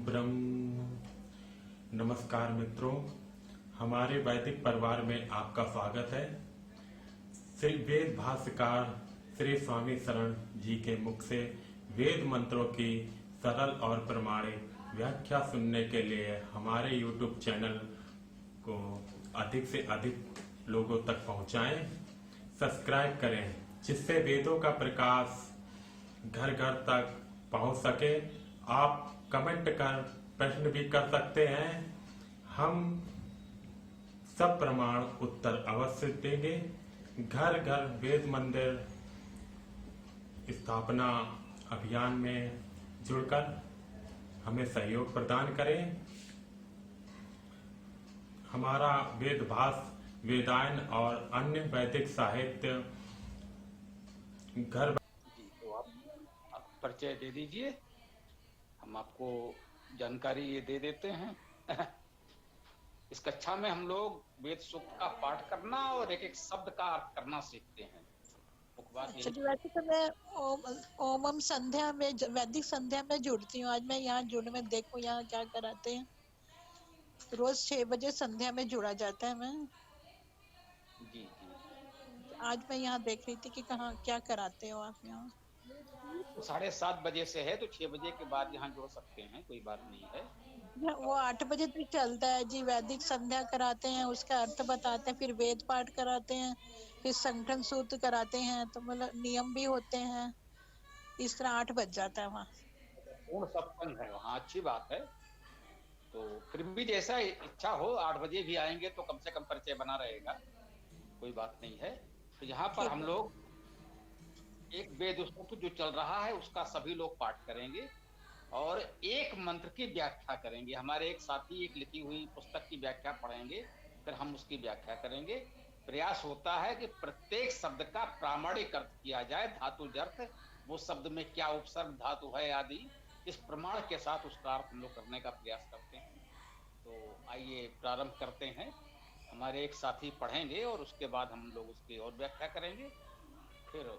ब्रह्म। नमस्कार मित्रों, हमारे वैदिक परिवार में आपका स्वागत है। श्री वेद भाष्यकार श्री स्वामी शरण जी के मुख से वेद मंत्रों की सरल और प्रमाणिक व्याख्या सुनने के लिए हमारे YouTube चैनल को अधिक से अधिक लोगों तक पहुंचाएं, सब्सक्राइब करें, जिससे वेदों का प्रकाश घर घर तक पहुंच सके। आप कमेंट कर प्रश्न भी कर सकते हैं, हम सब प्रमाण उत्तर अवश्य देंगे। घर घर वेद मंदिर स्थापना अभियान में जुड़कर हमें सहयोग प्रदान करें। हमारा वेद भाष्य, वेदायन और अन्य वैदिक साहित्य घर। तो आप परिचय दे दीजिए, हम आपको जानकारी ये दे देते हैं। इस कक्षा में हम लोग वेद सूक्त का पाठ करना और एक एक शब्द का अर्थ करना सीखते हैं। वैसे तो मैं ओमम संध्या में, वैदिक संध्या में जुड़ती हूँ। आज मैं यहाँ जुड़ में देखूँ यहाँ क्या कराते हैं। रोज 6 बजे संध्या में जुड़ा जाता है। मैं जी आज मैं यहाँ देख रही थी कि कहाँ क्या कराते हो आप यहाँ। 7:30 बजे से है, तो 6 बजे के बाद यहाँ जुड़ सकते हैं, कोई बात नहीं है। वो 8 बजे तक चलता है जी। वैदिक संध्या कराते हैं, उसका अर्थ बताते हैं, फिर वेद पाठ कराते हैं, फिर संगठन सूत्र कराते हैं, तो मतलब नियम भी होते हैं। इस तरह 8 बज जाता है वहाँ। पूर्ण सत्संग है वहाँ, अच्छी बात है। तो फिर भी जैसा इच्छा हो 8 बजे भी आएंगे तो कम से कम परिचय बना रहेगा, कोई बात नहीं है। तो यहाँ पर हम लोग एक वेद सूत्र जो चल रहा है उसका सभी लोग पाठ करेंगे और एक मंत्र की व्याख्या करेंगे। हमारे एक साथी एक लिखी हुई पुस्तक की व्याख्या पढ़ेंगे, फिर हम उसकी व्याख्या करेंगे। प्रयास होता है कि प्रत्येक शब्द का प्रामाणिक अर्थ किया जाए, धातु अर्थ, वो शब्द में क्या उपसर्ग धातु है आदि, इस प्रमाण के साथ उसका अर्थ हम लोग करने का प्रयास करते हैं। तो आइए प्रारंभ करते हैं। हमारे एक साथी पढ़ेंगे और उसके बाद हम लोग उसकी और व्याख्या करेंगे, फिर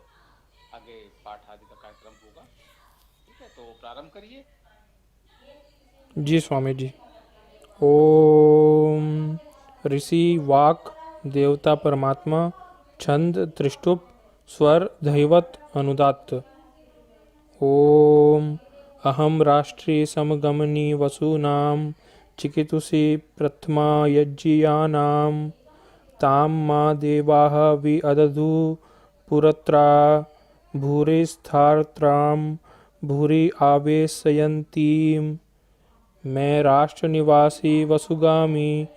आगे पाठ आदि का कार्यक्रम होगा। ठीक है, तो प्रारंभ करिए। जी स्वामी जी। ओम ऋषि वाक देवता परमात्मा छंद त्रिष्टुप स्वर दैवत अनुदात्त। ओम अहम राष्ट्रीय समगमनी वसूनाम चिकितुषी प्रथमा यज्ञियानाम ताम मा देवाः वि अदधु पुरत्रा भूरिस्थात्राम भूरि आवेशयन्तीम। मैं राष्ट्र निवासी वसुगामी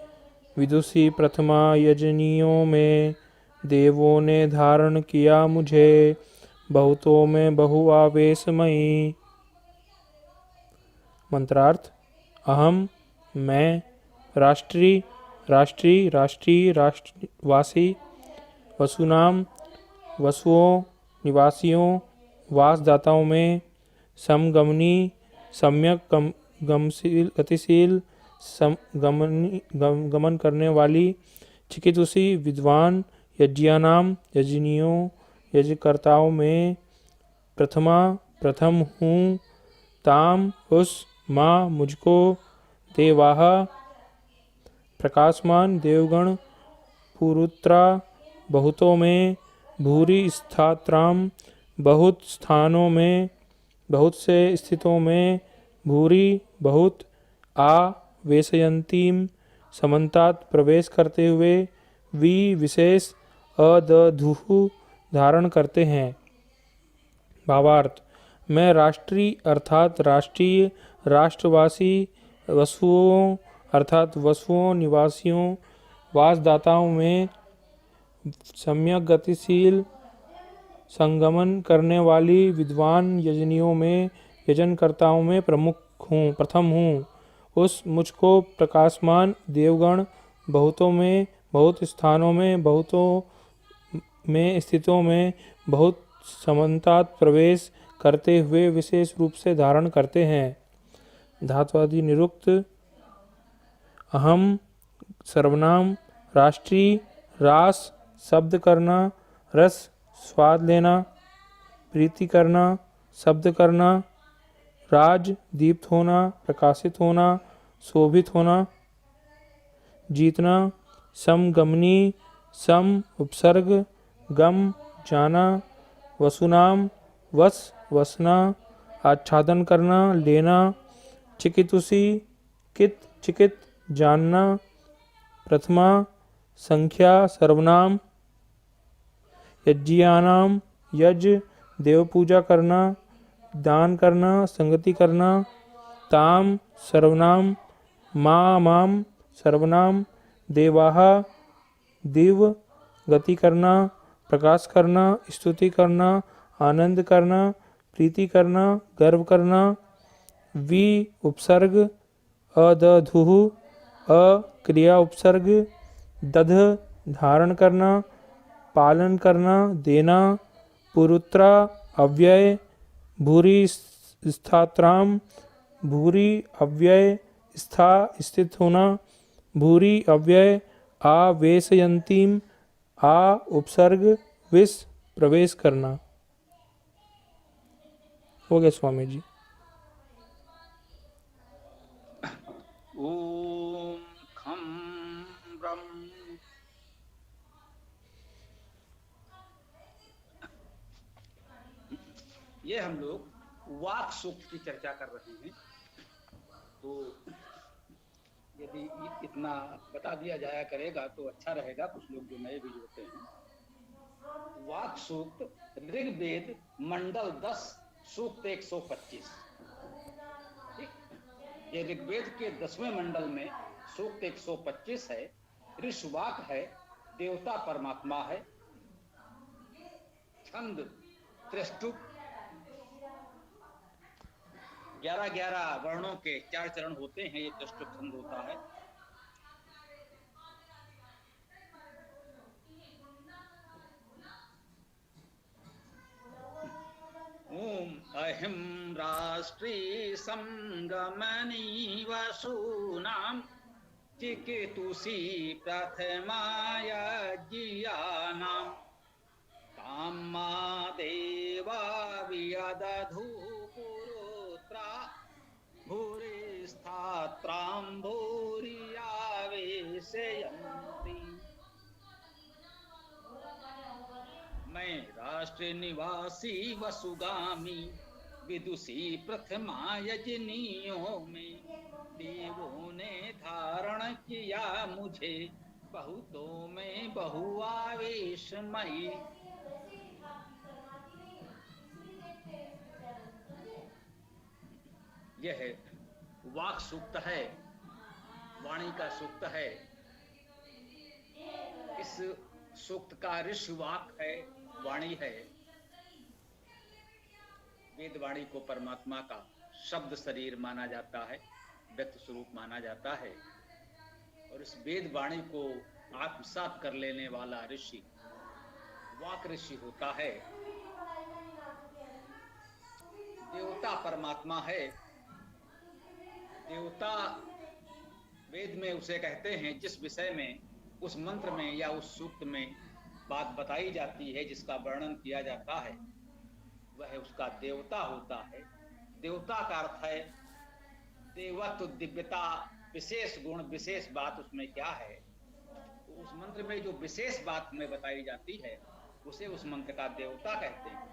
विदुषी प्रथमा यजनियों में देवों ने धारण किया मुझे, बहुतों में बहुआवेशमयी। मंत्रार्थ। अहम मैं राष्ट्रवासी वसुनाम वसुओं निवासियों वासदाताओं में समगमनी सम्यक गतिशील गमन करने वाली चिकितुषी विद्वान यज्ञानाम यजनियों यजकर्ताओं में प्रथम हूँ। ताम उस माँ मुझको देवाह प्रकाशमान देवगण पुरुत्रा बहुतों में भूरि स्थात्राम बहुत स्थानों में बहुत से स्थितों में भूरि बहुत आ वेशयंतीम समन्तात प्रवेश करते हुए वि विशेष अदधुः धारण करते हैं। भावार्थ। मैं राष्ट्रीय अर्थात राष्ट्रीय राष्ट्रवासी वसुओं अर्थात वसुओं निवासियों वासदाताओं में सम्यक गतिशील संगमन करने वाली विद्वान यजनियों में यजनकर्ताओं में प्रथम हूँ। उस मुझको प्रकाशमान देवगण बहुतों में बहुत स्थानों में बहुतों में स्थितों में बहुत समन्तात प्रवेश करते हुए विशेष रूप से धारण करते हैं। धात्वादि निरुक्त। अहम सर्वनाम राष्ट्रीय रास शब्द करना, रस स्वाद लेना, प्रीति करना, शब्द करना, राज दीप्त होना, प्रकाशित होना, शोभित होना। जीतना, समगमनी, सम उपसर्ग, गम जाना, वसुनाम वस वसना, आच्छादन करना, लेना। चिकितुषी, कित चिकित जानना। प्रथमा, संख्या सर्वनाम। यज्ञियानाम, यज्ञ देव पूजा करना, दान करना, संगति करना। ताम सर्वनाम, माम सर्वनाम। देवाः दिव गति करना, प्रकाश करना, स्तुति करना, आनंद करना, प्रीति करना, गर्व करना। वि उपसर्ग, अदधुः, अ क्रिया उपसर्ग। दध धारण करना, पालन करना, देना। पुरुत्रा अव्यय, भूरि स्थात्राम, भूरि अव्यय, स्था स्थित होना। भूरि अव्यय, आवेशयंतीम, आ उपसर्ग, विष प्रवेश करना। हो गया स्वामी जी। ओम खम ब्रह्म। ये हम लोग वाक सूक्त की चर्चा कर रहे हैं। तो यदि इतना बता दिया जाया करेगा तो अच्छा रहेगा, कुछ लोग जो नए भी जुड़ते हैं। वाक सूक्त ऋग्वेद मंडल 10 सूक्त 125। ठीक, ये ऋग्वेद के 10वें मंडल में सूक्त 125 है। ऋषवाक है, देवता परमात्मा है। छंद त्रिष्टुप, 11 वर्णों के 4 चरण होते हैं। ये त्रिष्टुप छंद होता है। ओम अहिम राष्ट्री संगमनी वसूनाम चिकितुषी प्रथमाय जियानाम कामा देवा वियदधु पुरुत्रा भूरिस्थात्रां भूरियावेशयन्ति। मैं राष्ट्र निवासी वसुगामी विदुषी प्रथमा यजनियों में देवों ने धारण किया मुझे बहुतों में बहुआवेशमयी। यह वाक सूक्त है, वाणी का सूक्त है। इस सूक्त का ऋषि वाक है, वाणी है। वेद वाणी को परमात्मा का शब्द शरीर माना जाता है, व्यक्त स्वरूप माना जाता है। और इस वेद वाणी को आत्मसात कर लेने वाला ऋषि वाक ऋषि होता है। देवता परमात्मा है। देवता वेद में उसे कहते हैं जिस विषय में, उस मंत्र में या उस सूक्त में बात बताई जाती है, जिसका वर्णन किया जाता है, वह उसका देवता होता है। देवता का अर्थ है देवत्व, दिव्यता, विशेष गुण, विशेष बात उसमें क्या है। तो उस मंत्र में जो विशेष बात हमें बताई जाती है उसे उस मंत्र का देवता कहते हैं।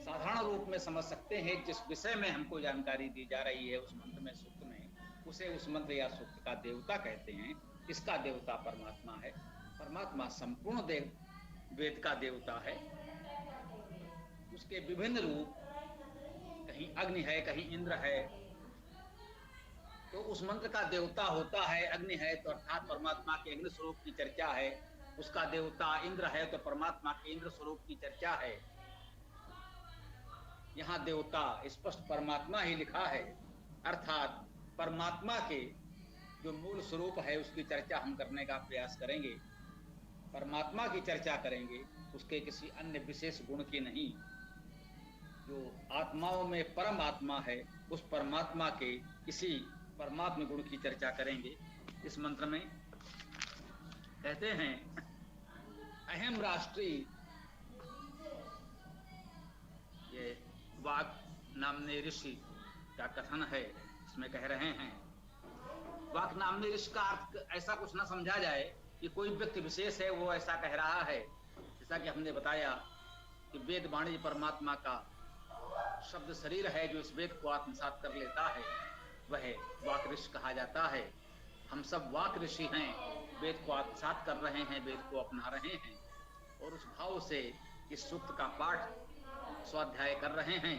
साधारण रूप में समझ सकते हैं, जिस विषय में हमको जानकारी दी जा रही है उस मंत्र में, सूक्त में, उसे उस मंत्र या सूक्त का देवता कहते हैं। इसका देवता परमात्मा है। परमात्मा संपूर्ण वेद का देवता है। उसके विभिन्न रूप, कहीं अग्नि है, कहीं इंद्र है, तो उस मंत्र का देवता होता है। अग्नि है तो अर्थात परमात्मा के अग्नि स्वरूप की चर्चा है। उसका देवता इंद्र है तो परमात्मा के इंद्र स्वरूप की चर्चा है। यहाँ देवता स्पष्ट परमात्मा ही लिखा है, अर्थात परमात्मा के जो मूल स्वरूप है उसकी चर्चा हम करने का प्रयास करेंगे। परमात्मा की चर्चा करेंगे, उसके किसी अन्य विशेष गुण की नहीं। जो आत्माओं में परम आत्मा है, उस परमात्मा के किसी परमात्मा गुण की चर्चा करेंगे। इस मंत्र में कहते हैं अहम राष्ट्री, ये वाक नामने ऋषि का कथन है, इसमें कह रहे हैं, वाक नामने ऋषि का अर्थ ऐसा कुछ ना समझा जाए कि कोई व्यक्ति विशेष है वो ऐसा कह रहा है। जैसा कि हमने बताया कि वेद वाणी परमात्मा का शब्द शरीर है जो इस वेद को आत्मसात कर लेता है, वह वाक ऋषि कहा जाता है। हम सब वाक ऋषि हैं, वेद को आत्मसात कर रहे हैं, वेद को अपना रहे हैं और उस भाव से इस सूक्त का पाठ स्वाध्याय कर रहे हैं।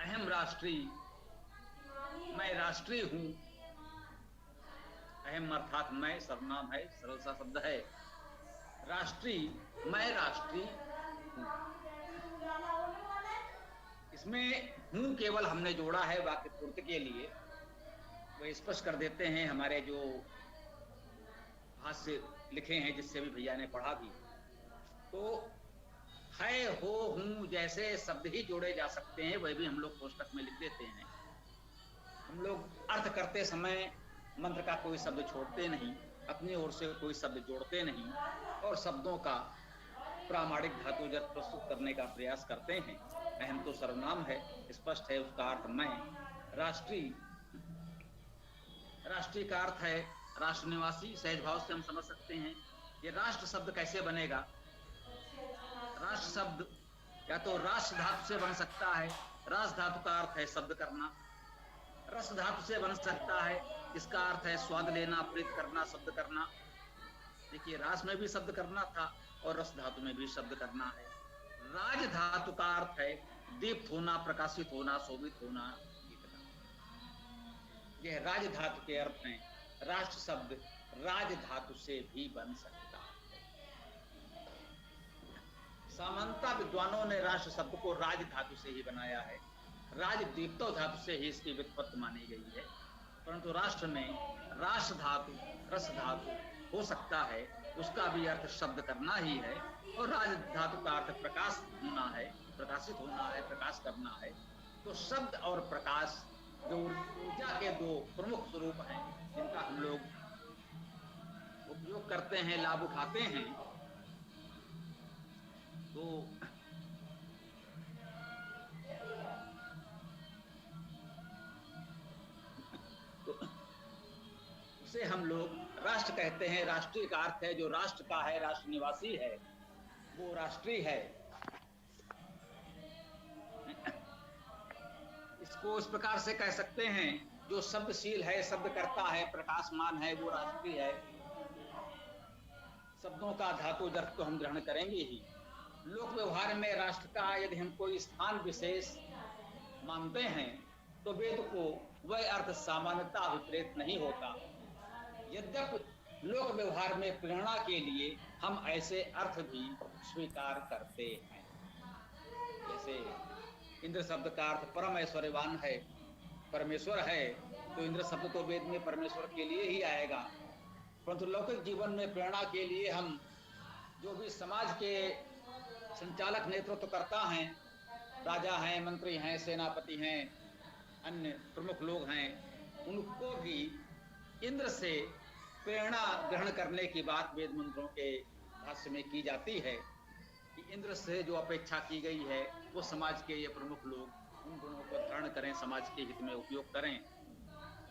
अहम राष्ट्रीय, मैं राष्ट्रीय हूं। अहम अर्थात मैं सर्वनाम है, सरल सा शब्द है। राष्ट्रीय, मैं राष्ट्रीय हूं। इसमें हूं केवल हमने जोड़ा है वाक्य पूर्ति के लिए, वह स्पष्ट कर देते हैं हमारे जो भाष्य लिखे हैं, जिससे भी भैया ने पढ़ा भी। तो है, हो, हूं जैसे शब्द ही जोड़े जा सकते हैं, वह भी हम लोग कोष्टक में लिख देते हैं। हम लोग अर्थ करते समय मंत्र का कोई शब्द छोड़ते नहीं, अपनी ओर से कोई शब्द जोड़ते नहीं और शब्दों का प्रामाणिक धातुजत प्रस्तुत करने का प्रयास करते हैं। अहम तो सर्वनाम है, स्पष्ट है उसका अर्थ मैं। राष्ट्रीय, राष्ट्रीय का अर्थ है राष्ट्र निवासी, सहज भाव से हम समझ सकते हैं। ये राष्ट्र शब्द कैसे बनेगा? राष्ट्र शब्द या तो राष्ट्र धातु से बन सकता है, राष्ट्र धातु का अर्थ है शब्द करना। रस धातु से बन सकता है, इसका अर्थ है स्वाद लेना, प्रीत करना, शब्द करना। देखिए, रास में भी शब्द करना था और रस धातु में भी शब्द करना है। राज धातु का अर्थ है दीप्त होना, प्रकाशित होना, शोभित होना। यह राज धातु के अर्थ हैं। राष्ट्र शब्द राज धातु से भी बन सकता है। सामान्यतः विद्वानों ने राष्ट्र शब्द को राज धातु से ही बनाया है। राज दीप्तो धातु से ही इसकी व्युत्पत्ति मानी गई है, परंतु राष्ट्र में राष्ट्र धातु, रस धातु हो सकता है, उसका भी अर्थ शब्द करना ही है। और राज धातु का अर्थ प्रकाश होना है, प्रकाशित होना है, प्रकाश करना है। तो शब्द और प्रकाश जो ऊर्जा के दो प्रमुख स्वरूप हैं, जिनका हम लोग उपयोग करते हैं, लाभ उठाते हैं। तो उसे हम लोग राष्ट्र कहते हैं। राष्ट्रीय का अर्थ है जो राष्ट्र का है, राष्ट्र निवासी है, वो राष्ट्रीय है। इसको इस प्रकार से कह सकते हैं, जो शब्दशील है, शब्द करता है, प्रकाशमान है, वो राष्ट्रीय है। शब्दों का धातु अर्थ तो हम ग्रहण करेंगे ही। लोक व्यवहार में राष्ट्र का यदि हम कोई स्थान विशेष मानते हैं तो वेद को वह अर्थ सामान्यता विपरीत नहीं होता। यद्यपि लोक व्यवहार में प्रेरणा के लिए हम ऐसे अर्थ भी स्वीकार करते हैं। जैसे इंद्र शब्द का अर्थ परम ऐश्वर्यवान है, परमेश्वर है, तो इंद्र शब्द तो वेद में परमेश्वर के लिए ही आएगा। परंतु लौकिक जीवन में प्रेरणा के लिए हम जो भी समाज के संचालक नेतृत्व करता हैं, राजा हैं, मंत्री हैं, सेनापति हैं, अन्य प्रमुख लोग हैं, उनको भी इंद्र से प्रेरणा ग्रहण करने की बात वेद मंत्रों के भाष्य में की जाती है कि इंद्र से जो अपेक्षा की गई है वो समाज के ये प्रमुख लोग उन गुणों को धारण करें, समाज के हित में उपयोग करें।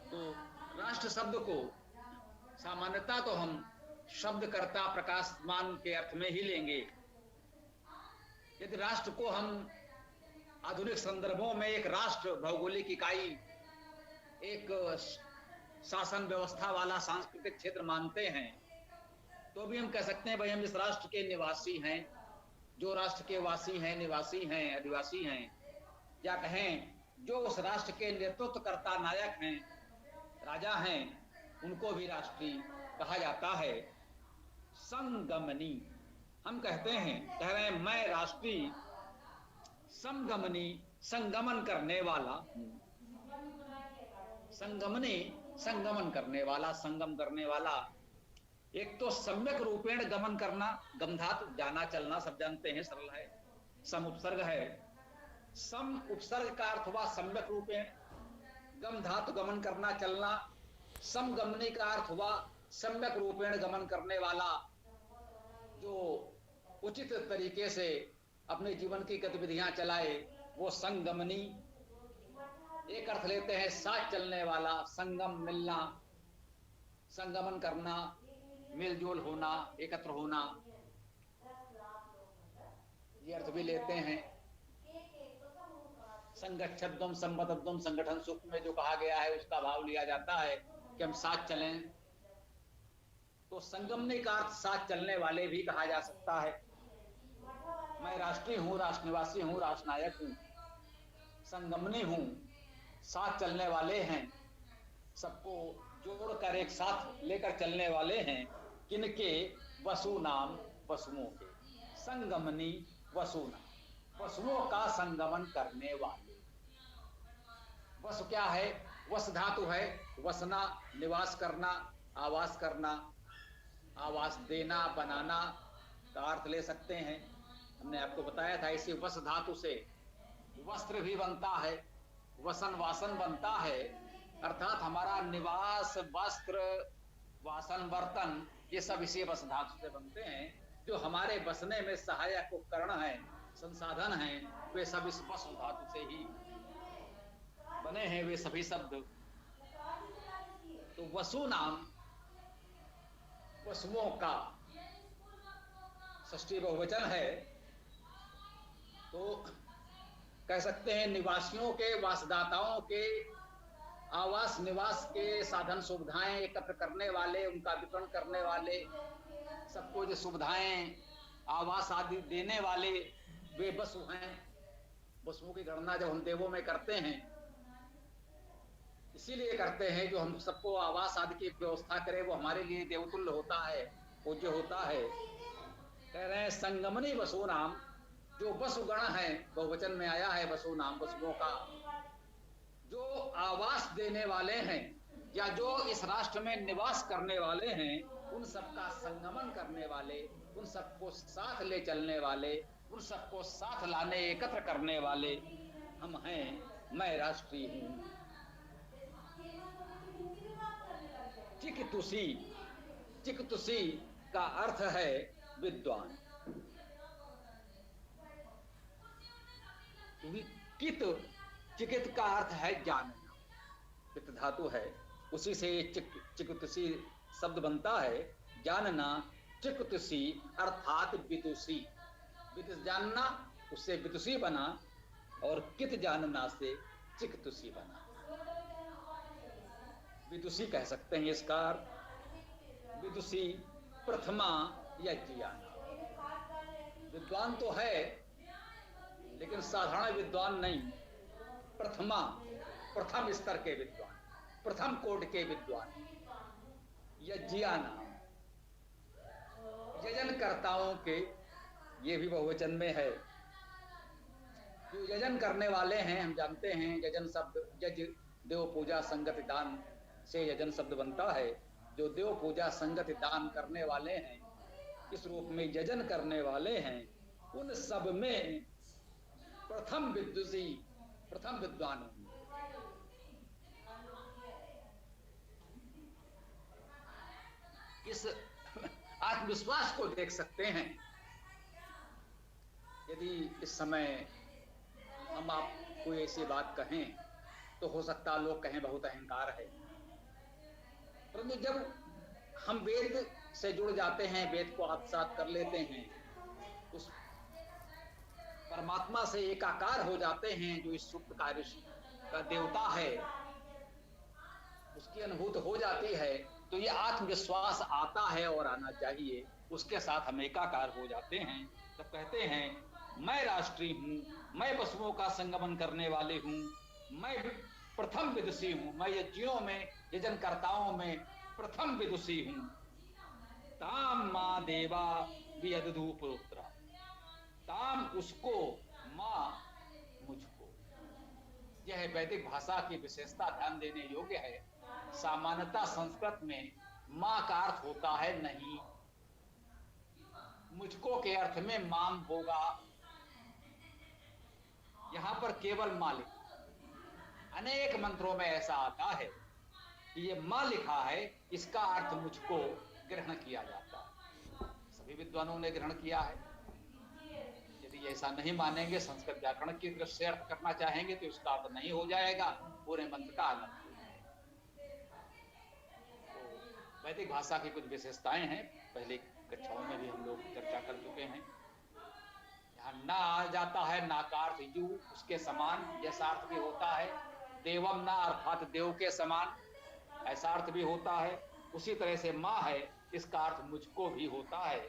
तो राष्ट्र शब्द को सामान्यता तो हम शब्दकर्ता, प्रकाशमान के अर्थ में ही लेंगे। यदि राष्ट्र को हम आधुनिक संदर्भों में एक राष्ट्र, भौगोलिक इकाई, एक शासन व्यवस्था वाला सांस्कृतिक क्षेत्र मानते हैं, तो भी हम कह सकते हैं भाई हम इस राष्ट्र के निवासी हैं। जो राष्ट्र के वासी हैं, निवासी हैं, आदिवासी हैं, या कहें जो उस राष्ट्र के नेतृत्व करता नायक हैं, राजा हैं, उनको भी राष्ट्रीय कहा जाता है। संगमनी हम कहते हैं, कह रहे हैं मैं राष्ट्रीय संगमनी, संगमन करने वाला। संगमनी, संगमन करने वाला, संगम करने वाला। एक तो सम्यक रूपेण गमन करना, गमधातु जाना चलना सब जानते हैं, सरल है। सम उपसर्ग है, सम उपसर्ग का अर्थ हुआ सम्यक रूपेण, गम धातु गमन करना चलना, समगमनी का अर्थ हुआ सम्यक रूपेण गमन करने वाला, जो उचित तरीके से अपने जीवन की गतिविधियां चलाए, वो संगमनी। एक अर्थ लेते हैं साथ चलने वाला, संगम मिलना, संगमन करना, मेलजोल होना, एकत्र होना, ये अर्थ भी लेते हैं। संगच्छद्वम संबद्धम, संगठन सूत्र में जो कहा गया है उसका भाव लिया जाता है कि हम साथ चलें। तो संगमनी का अर्थ साथ चलने वाले भी कहा जा सकता है। मैं राष्ट्रीय हूँ, राष्ट्र निवासी हूँ, राष्ट्र नायक हूँ, संगमनी हूँ, साथ चलने वाले हैं, सबको जोड़कर एक साथ लेकर चलने वाले हैं। किनके? वसु नाम, वसुओं के। संगमनी वसुना, वसुओं का संगमन करने वाले। वसु क्या है? वस धातु है, वसना निवास करना, आवास करना, आवास देना, बनाना का अर्थ ले सकते हैं। हमने आपको बताया था इसी वस धातु से वस्त्र भी बनता है, वसन वासन बनता है, अर्थात हमारा निवास, वस्त्र, वासन, बर्तन, ये सब इसी वस धातु से बनते हैं। जो हमारे बसने में सहायक उपकरण है, संसाधन हैं, वे सब इस वस धातु से ही बने हैं, वे सभी शब्द। तो वसु नाम, वसुओं का षष्ठी बहुवचन है। तो कह सकते हैं निवासियों के, वासदाताओं के, आवास निवास के साधन सुविधाएं एकत्र करने वाले, उनका वितरण करने वाले, सबको जो सुविधाएं, आवास आदि देने वाले, वे वसु हैं। वसुओं की गणना जब हम देवों में करते हैं इसीलिए करते हैं जो हम सबको आवास आदि की व्यवस्था करे, वो हमारे लिए देवतुल्य होता है, पूज्य होता है। कह रहे हैं संगमनी वसु नाम, जो वसुगण है, बहुवचन में आया है वसु नाम, वसुओं का, जो आवास देने वाले हैं या जो इस राष्ट्र में निवास करने वाले हैं, उन सबका संगमन करने वाले, उन सबको साथ ले चलने वाले, उन सबको साथ लाने, एकत्र करने वाले हम हैं। मैं राष्ट्रीय हूं। चिकितुषी, चिकितुषी का अर्थ है विद्वान। कित, चिकित का अर्थ है जानना, पित्त धातु है, उसी से चिकितुषी शब्द बनता है, जानना। चिकितुषी अर्थात विदुषी, विदुष जानना, उससे विदुषी बना, और कित जानना से चिकितुषी बना। विदुषी कह सकते हैं इसका अर्थ। विदुषी प्रथमा या ज्ञाना, विद्वान तो है लेकिन साधारण विद्वान नहीं, प्रथमा, प्रथम स्तर के विद्वान, प्रथम कोटि के विद्वान। यज्ञाना, यजनकर्ताओं के, ये भी बहुवचन में है। जो यजन करने वाले हैं, हम जानते हैं यजन शब्द यज, देव पूजा संगति दान से यजन शब्द बनता है। जो देव पूजा संगति दान करने वाले हैं, इस रूप में यजन करने वाले हैं, उन सब में प्रथम विदुषी, प्रथम विद्वान हूं। इस आत्मविश्वास को देख सकते हैं। यदि इस समय हम आपको ऐसी बात कहें तो हो सकता लोग कहें बहुत अहंकार है, परंतु जब हम वेद से जुड़ जाते हैं, वेद को आत्मसात कर लेते हैं, उस परमात्मा से एकाकार हो जाते हैं, जो इस सुप्त कार्य का देवता है, उसकी अनुभूति हो जाती है, तो ये आत्मविश्वास आता है और आना चाहिए। उसके साथ हम एकाकार हो जाते हैं। तब कहते हैं मैं राष्ट्रीय हूँ, मैं पशुओं का संगमन करने वाले हूँ, मैं प्रथम विदुषी हूँ, मैं यज्ञों में, यजनकर्ताओं में प्रथम विदुषी हूँ। ताम माँ देवा वियदधूपुत्र, ताम उसको, माँ मुझको। यह वैदिक भाषा की विशेषता ध्यान देने योग्य है। सामान्यतः संस्कृत में माँ का अर्थ होता है नहीं, मुझको के अर्थ में माम होगा। यहां पर केवल माँ लिखा, अनेक मंत्रों में ऐसा आता है कि ये माँ लिखा है, इसका अर्थ मुझको ग्रहण किया जाता है। सभी विद्वानों ने ग्रहण किया है। यदि यदि ऐसा नहीं मानेंगे, संस्कृत व्याकरण की दृष्टि से अर्थ करना चाहेंगे तो इसका अर्थ नहीं हो जाएगा, पूरे मंत्र का अलग। तो वैदिक भाषा की कुछ विशेषताएं हैं, पहले कक्षाओं में भी हम लोग चर्चा कर चुके हैं। यहाँ ना आ जाता है, ना का अर्थ यू, उसके समान जैसा अर्थ भी होता है। देवम ना अर्थात देव के समान, ऐसा अर्थ भी होता है। उसी तरह से माँ है, इसका अर्थ मुझको भी होता है।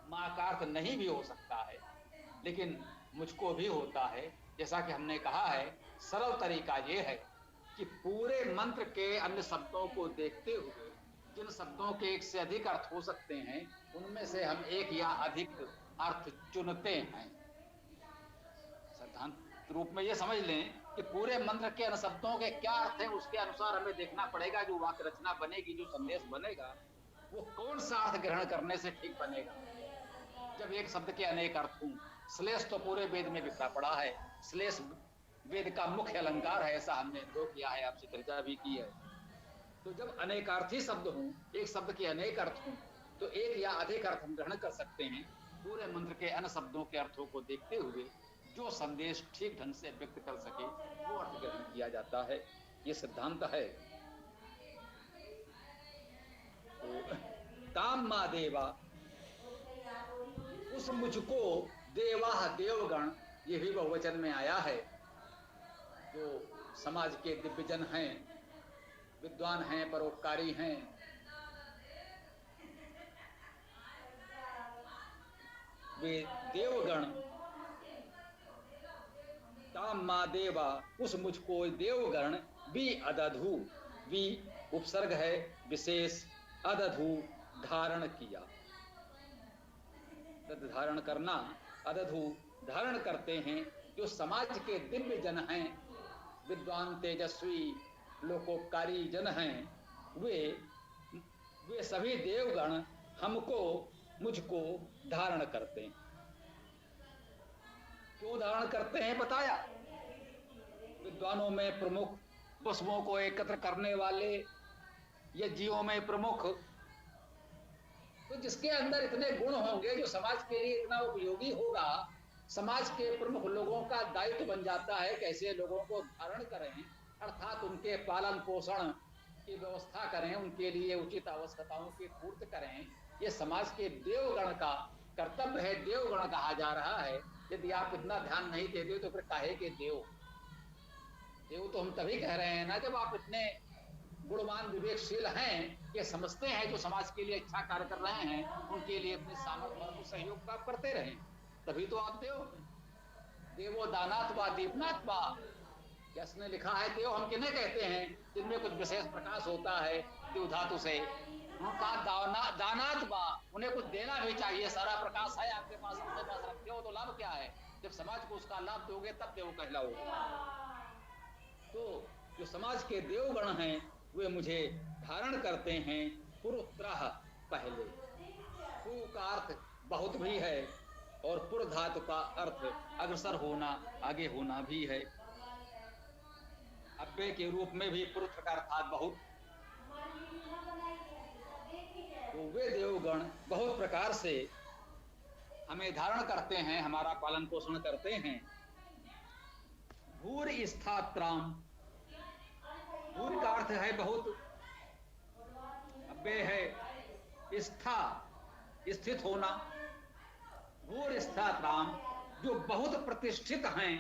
माँ का अर्थ नहीं भी हो सकता है, लेकिन मुझको भी होता है। जैसा कि हमने कहा है, सरल तरीका ये है कि पूरे मंत्र के अन्य शब्दों को देखते हुए जिन शब्दों के एक से अधिक अर्थ हो सकते हैं, उनमें से हम एक या अधिक अर्थ चुनते हैं। सिद्धांत रूप में ये समझ लें कि पूरे मंत्र के अन्य शब्दों के क्या अर्थ है, उसके अनुसार हमें देखना पड़ेगा। जो वाक्य रचना बनेगी, जो संदेश बनेगा, वो कौन सा अर्थ ग्रहण करने से ठीक बनेगा। जब एक शब्द के अनेक अर्थ हों, श्लेष तो पूरे वेद में बिखरा पड़ा है, श्लेष वेद का मुख्य अलंकार है, ऐसा हमने अनुभव किया है, आपसे चर्चा भी की है। तो जब अनेकार्थी शब्द हों, एक शब्द के अनेक अर्थ हों, तो एक या अधिक अर्थ हम ग्रहण कर सकते हैं। पूरे मंत्र के अन्य शब्दों के अर्थों को देखते हुए जो संदेश ठीक ढंग से व्यक्त कर सके, वो अर्थ ग्रहण किया जाता है। ये सिद्धांत है। तो ताम मा देवा, उस मुझको, देवा देवगण, ये भी बहुवचन में आया है। जो समाज के दिव्यजन हैं, विद्वान हैं, परोपकारी हैं, वे देवगण, ताम मा देवा, उस मुझको देवगण भी अदधु, भी उपसर्ग है विशेष, अदधु धारण किया। धारण करना, अदधु धारण करते हैं। जो समाज के दिव्य जन हैं, विद्वान, तेजस्वी, लोकोपकारी जन हैं, वे सभी देवगण हमको, मुझको धारण करते हैं। क्यों धारण करते हैं बताया। विद्वानों में प्रमुख, पशुओं को एकत्र करने वाले, यज्ञों में प्रमुख, तो जिसके अंदर इतने गुण होंगे, जो समाज के लिए इतना उपयोगी होगा, समाज के प्रमुख लोगों का दायित्व बन जाता है कैसे लोगों को धारण करें, अर्थात उनके पालन पोषण की व्यवस्था करें, उनके लिए उचित आवश्यकताओं की पूर्ति करें। ये समाज के देवगण का कर्तव्य है, देवगण कहा जा रहा है। यदि आप इतना ध्यान नहीं देते तो फिर काहे के देव। देव तो हम तभी कह रहे हैं ना, जब आप इतने गुणवान विवेकशील हैं, ये समझते हैं जो समाज के लिए अच्छा कार्य कर रहे हैं, उनके लिए अपने सामर्थ्य और सहयोग का करते रहें, तभी तो आप देव। देवो दानात् वा दीपनात् वा, जिसने लिखा है देव हम किन्हें कहते हैं, जिनमें कुछ विशेष प्रकाश होता है देव धातु से। उनका दानात् वा, उन्हें कुछ देना भी चाहिए। सारा प्रकाश है आपके पास, अपने पास रखते हो तो लाभ क्या है। जब समाज को उसका लाभ दोगे तब देव कहलाओगे। तो जो समाज के देवगण हैं, वे मुझे धारण करते हैं। पुरुत्रः, पहले पु का अर्थ बहुत भी है, और पुर धातु का अर्थ अग्रसर होना, आगे होना भी है। अव्यय के रूप में भी पुरुष का अर्थात बहुत। तो वे देवगण बहुत प्रकार से हमें धारण करते हैं, हमारा पालन पोषण करते हैं। भूर स्थात्राम, भूर का अर्थ है बहुत, अव्यय है स्था, स्थित होना। भूर स्थात्राम, जो बहुत प्रतिष्ठित हैं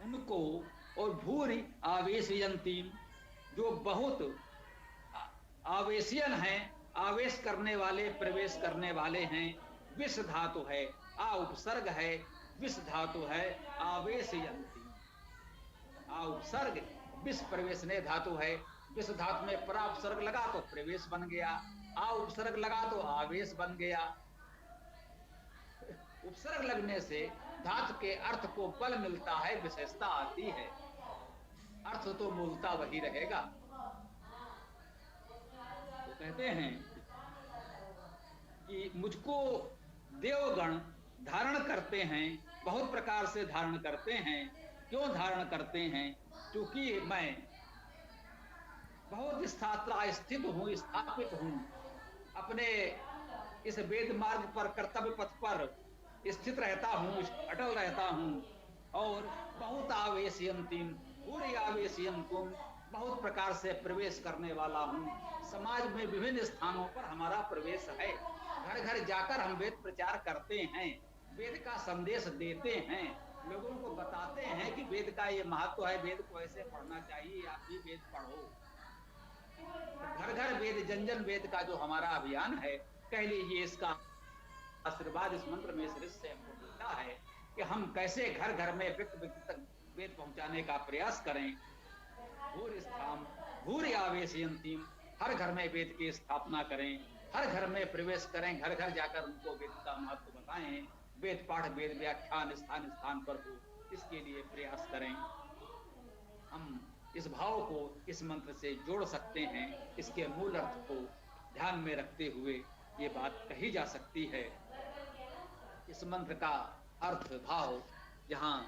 उनको, और भूरि आवेशयंतीम, जो बहुत आवेशियन हैं, आवेश करने वाले, प्रवेश करने वाले हैं। विष धातु है, आ उपसर्ग है, विष धातु है, आवेशयंती। आ उपसर्ग, विष प्रवेशने धातु है। विष धातु में परा उपसर्ग लगा तो प्रवेश बन गया, आ उपसर्ग लगा तो आवेश बन गया। उपसर्ग लगने से धातु के अर्थ को बल मिलता है, विशेषता आती है। अर्थ तो मूलता वही रहेगा। तो कहते हैं कि मुझको देवगण धारण करते हैं, बहुत प्रकार से धारण करते हैं। क्यों धारण करते हैं? क्योंकि मैं बहुत स्थित हूँ, स्थापित हूँ, अपने इस वेद मार्ग पर कर्तव्य पथ पर स्थित रहता हूँ, अटल रहता हूँ और बहुत आवेशयंतीम पूरी आवेशयम तुम बहुत प्रकार से प्रवेश करने वाला हूँ। समाज में विभिन्न स्थानों पर हमारा प्रवेश है। घर घर जाकर हम वेद प्रचार करते हैं, वेद का संदेश देते हैं, लोगों को बताते हैं कि वेद का ये महत्व है, वेद को ऐसे पढ़ना चाहिए, आप भी वेद पढ़ो। घर घर वेद, जन जन वेद का जो हमारा अभियान है, कह लीजिए इसका आशीर्वाद इस मंत्र में श्री से हमको मिलता है कि हम कैसे घर घर में व्यक्ति व्यक्ति तक वेद पहुंचाने का प्रयास करें। भूर स्थान भूर आवेशयंतीम, हर घर में वेद की स्थापना करें, हर घर में प्रवेश करें, घर घर जाकर उनको वेद का महत्व बताएं, वेद पाठ वेद व्याख्यान स्थान स्थान पर हो, इसके लिए प्रयास करें। हम इस भाव को इस मंत्र से जोड़ सकते हैं। इसके मूल अर्थ को ध्यान में रखते हुए ये बात कही जा सकती है। इस मंत्र का अर्थ भाव जहां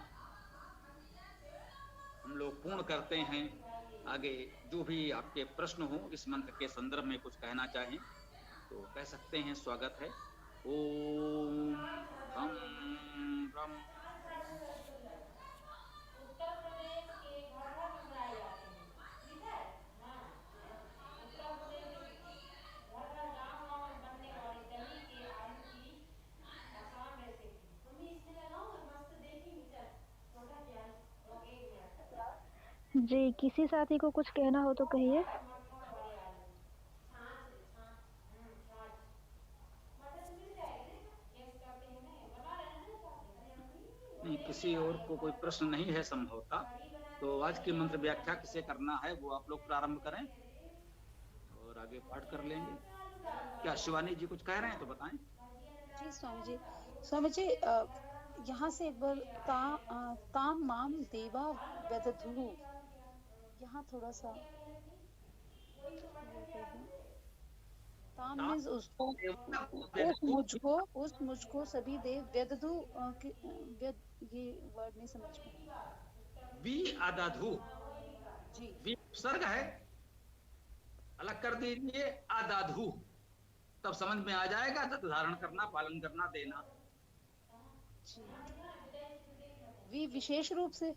हम लोग पूर्ण करते हैं, आगे जो भी आपके प्रश्न हो इस मंत्र के संदर्भ में कुछ कहना चाहें तो कह सकते हैं, स्वागत है। ओम रम रम। जी, किसी साथी को कुछ कहना हो तो कहिए। नहीं, किसी और को कोई प्रश्न नहीं है संभवतः, तो आज की मंत्र व्याख्या किसे करना है वो आप लोग प्रारंभ करें और आगे पाठ कर लेंगे। क्या शिवानी जी कुछ कह रहे हैं तो बताएं। जी स्वामी जी, स्वामी जी यहाँ से एक बार ताम माम देवा व्यदधु, यहाँ थोड़ा सा ताम मीन्स उसको, उस मुझको सभी देव व्यदधु, ये वर्ड नहीं समझ में। वी आदाधु जी, वी उपसर्ग है, अलग कर दीजिए आदाधु, तब समझ में आ जाएगा। तत् धारण करना, पालन करना, देना। जी, वी विशेष रूप से।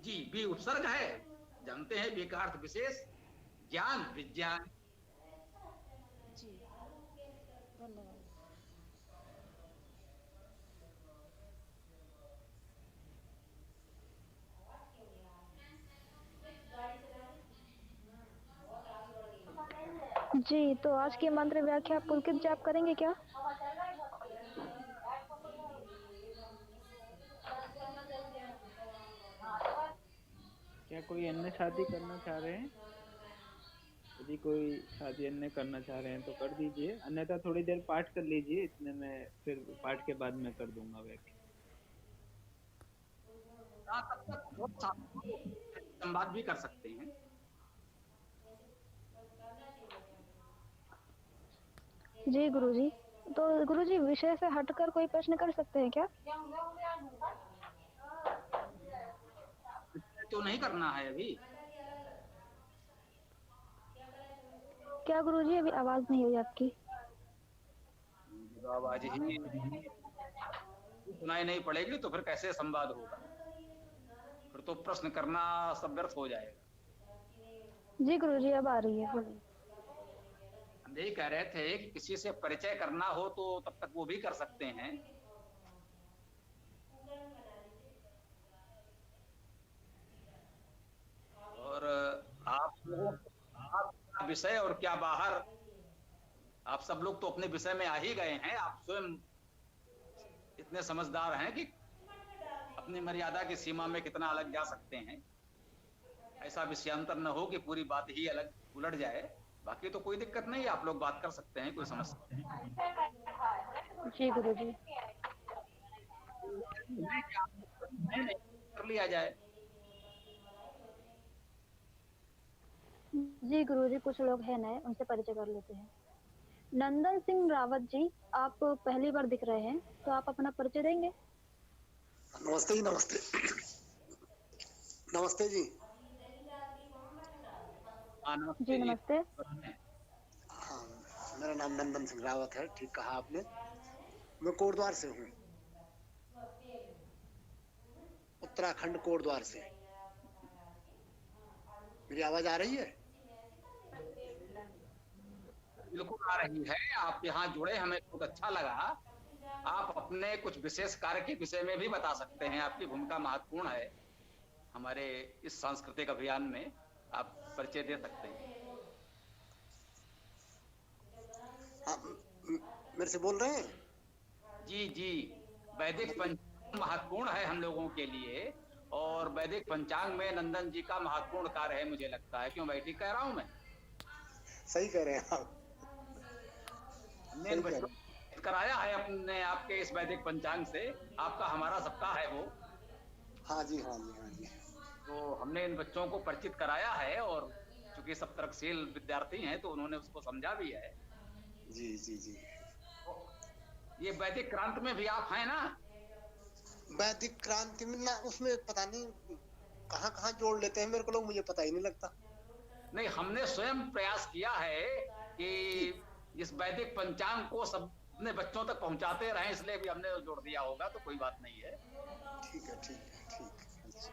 जी, वी उपसर्ग है, जानते हैं वी का अर्थ विशेष, ज्ञान, विज्ञान। जी, धन्यवाद। जी, तो आज की मंत्र व्याख्या पुलकित जाप करेंगे क्या? क्या कोई अन्य साथी करना चाह रहे हैं? यदि कोई साथी अन्य करना चाह रहे हैं तो कर दीजिए, अन्यथा थोड़ी देर पाठ कर लीजिए, इतने में फिर पाठ के बाद मैं कर दूंगा व्याख्या। तब तक बहुत सारे संवाद भी कर सकते हैं। जी गुरुजी, तो गुरुजी विषय से हटकर कोई प्रश्न कर सकते हैं क्या? तो नहीं करना है अभी। क्या गुरुजी, अभी आवाज नहीं हुई आपकी। आवाज ही सुनाई नहीं पड़ेगी तो फिर कैसे संवाद होगा, फिर तो प्रश्न करना सब व्यर्थ हो जाएगा। जी गुरुजी, अब आ रही है, बोलिए। हम यही कह रहे थे कि किसी से परिचय करना हो तो तब तक वो भी कर सकते हैं। और आप लोगों का विषय और क्या बाहर, आप सब लोग तो अपने विषय में आ ही गए हैं। आप स्वयं इतने समझदार हैं कि अपनी मर्यादा की सीमा में कितना अलग जा सकते हैं। ऐसा विषयांतर न हो कि पूरी बात ही अलग उलट जाए। बाकी तो कोई दिक्कत नहीं, आप लोग बात कर सकते हैं, कोई समस्या नहीं। जी गुरुजी। कर लिया जाए। जी गुरुजी, कुछ लोग हैं नए, उनसे परिचय कर लेते हैं। नंदन सिंह रावत जी, आप पहली बार दिख रहे हैं, तो आप अपना परिचय देंगे? नमस्ते जी, नमस्ते। नमस्ते जी। जी नमस्ते। हाँ, मेरा नाम नंदन सिंह रावत है, ठीक कहा आपने। मैं कोटद्वार से हूँ, उत्तराखंड कोटद्वार से। मेरी आवाज आ रही है? बिल्कुल आ रही है। आप यहाँ जुड़े, हमें बहुत अच्छा लगा। आप अपने कुछ विशेष कार्य के विषय में भी बता सकते हैं, आपकी भूमिका महत्वपूर्ण है हमारे इस सांस्कृतिक अभियान में, आप परिचय दे सकते हैं। मेरे से बोल रहे हैं? जी जी, वैदिक पंचांग महत्वपूर्ण है हम लोगों के लिए, और वैदिक पंचांग में नंदन जी का महत्वपूर्ण कार्य है, मुझे लगता है। क्यों, मैं ठीक कह रहा हूँ? मैं सही कह रहे हैं आप। हमने बच्चों को कराया है अपने आपके इस वैदिक पंचांग से, आपका हमारा सबका है वो। हाँ जी, हाँ जी, हाँ जी। तो हमने इन बच्चों को परिचित कराया है, और चूंकि सब तर्कशील विद्यार्थी हैं तो उन्होंने उसको समझा भी है। जी जी जी। ये वैदिक क्रांति में भी आप हैं ना? वैदिक क्रांति में ना, उसमें पता नहीं कहाँ कहाँ जोड़ लेते हैं मेरे को लोग, मुझे पता ही नहीं लगता। नहीं, हमने स्वयं प्रयास किया है कि इस वैदिक पंचांग को सब अपने बच्चों तक पहुंचाते रहें, इसलिए भी हमने जोड़ दिया होगा, तो कोई बात नहीं है। ठीक है, ठीक है, ठीक है। अच्छा।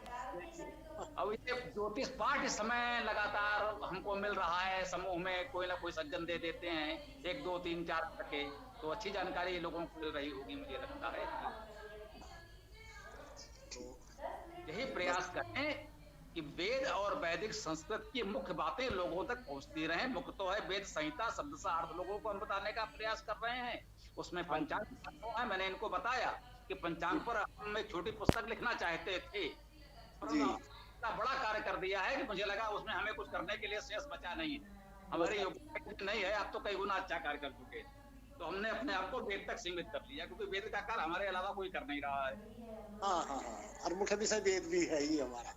अब ये ज्योतिष पाठ इस समय लगातार हमको मिल रहा है, समूह में कोई ना कोई सज्जन दे देते हैं, 1 2 3 4 करके, तो अच्छी जानकारी लोगों को मिल रही होगी, मुझे लगता है। तो यही प्रयास करें कि वेद और वैदिक संस्कृत की मुख्य बातें लोगों तक पहुंचती रहें। मुख्य तो है वेद संहिता, शब्द सा अर्थ लोगों को हम बताने का प्रयास कर रहे हैं। उसमें पंचांग है, मैंने इनको बताया कि पंचांग पर हम एक छोटी पुस्तक लिखना चाहते थे, इतना बड़ा कार्य कर दिया है कि मुझे लगा उसमें हमें कुछ करने के लिए शेष बचा नहीं है, हमारे योग्यता नहीं है। आप तो कई गुना अच्छा कार्य कर चुके, तो हमने अपने आप को वेद तक सीमित कर लिया, क्योंकि वेद का कार्य हमारे अलावा कोई कर नहीं रहा है। हाँ हाँ हाँ, और मुख्य विषय वेद भी है ही हमारा।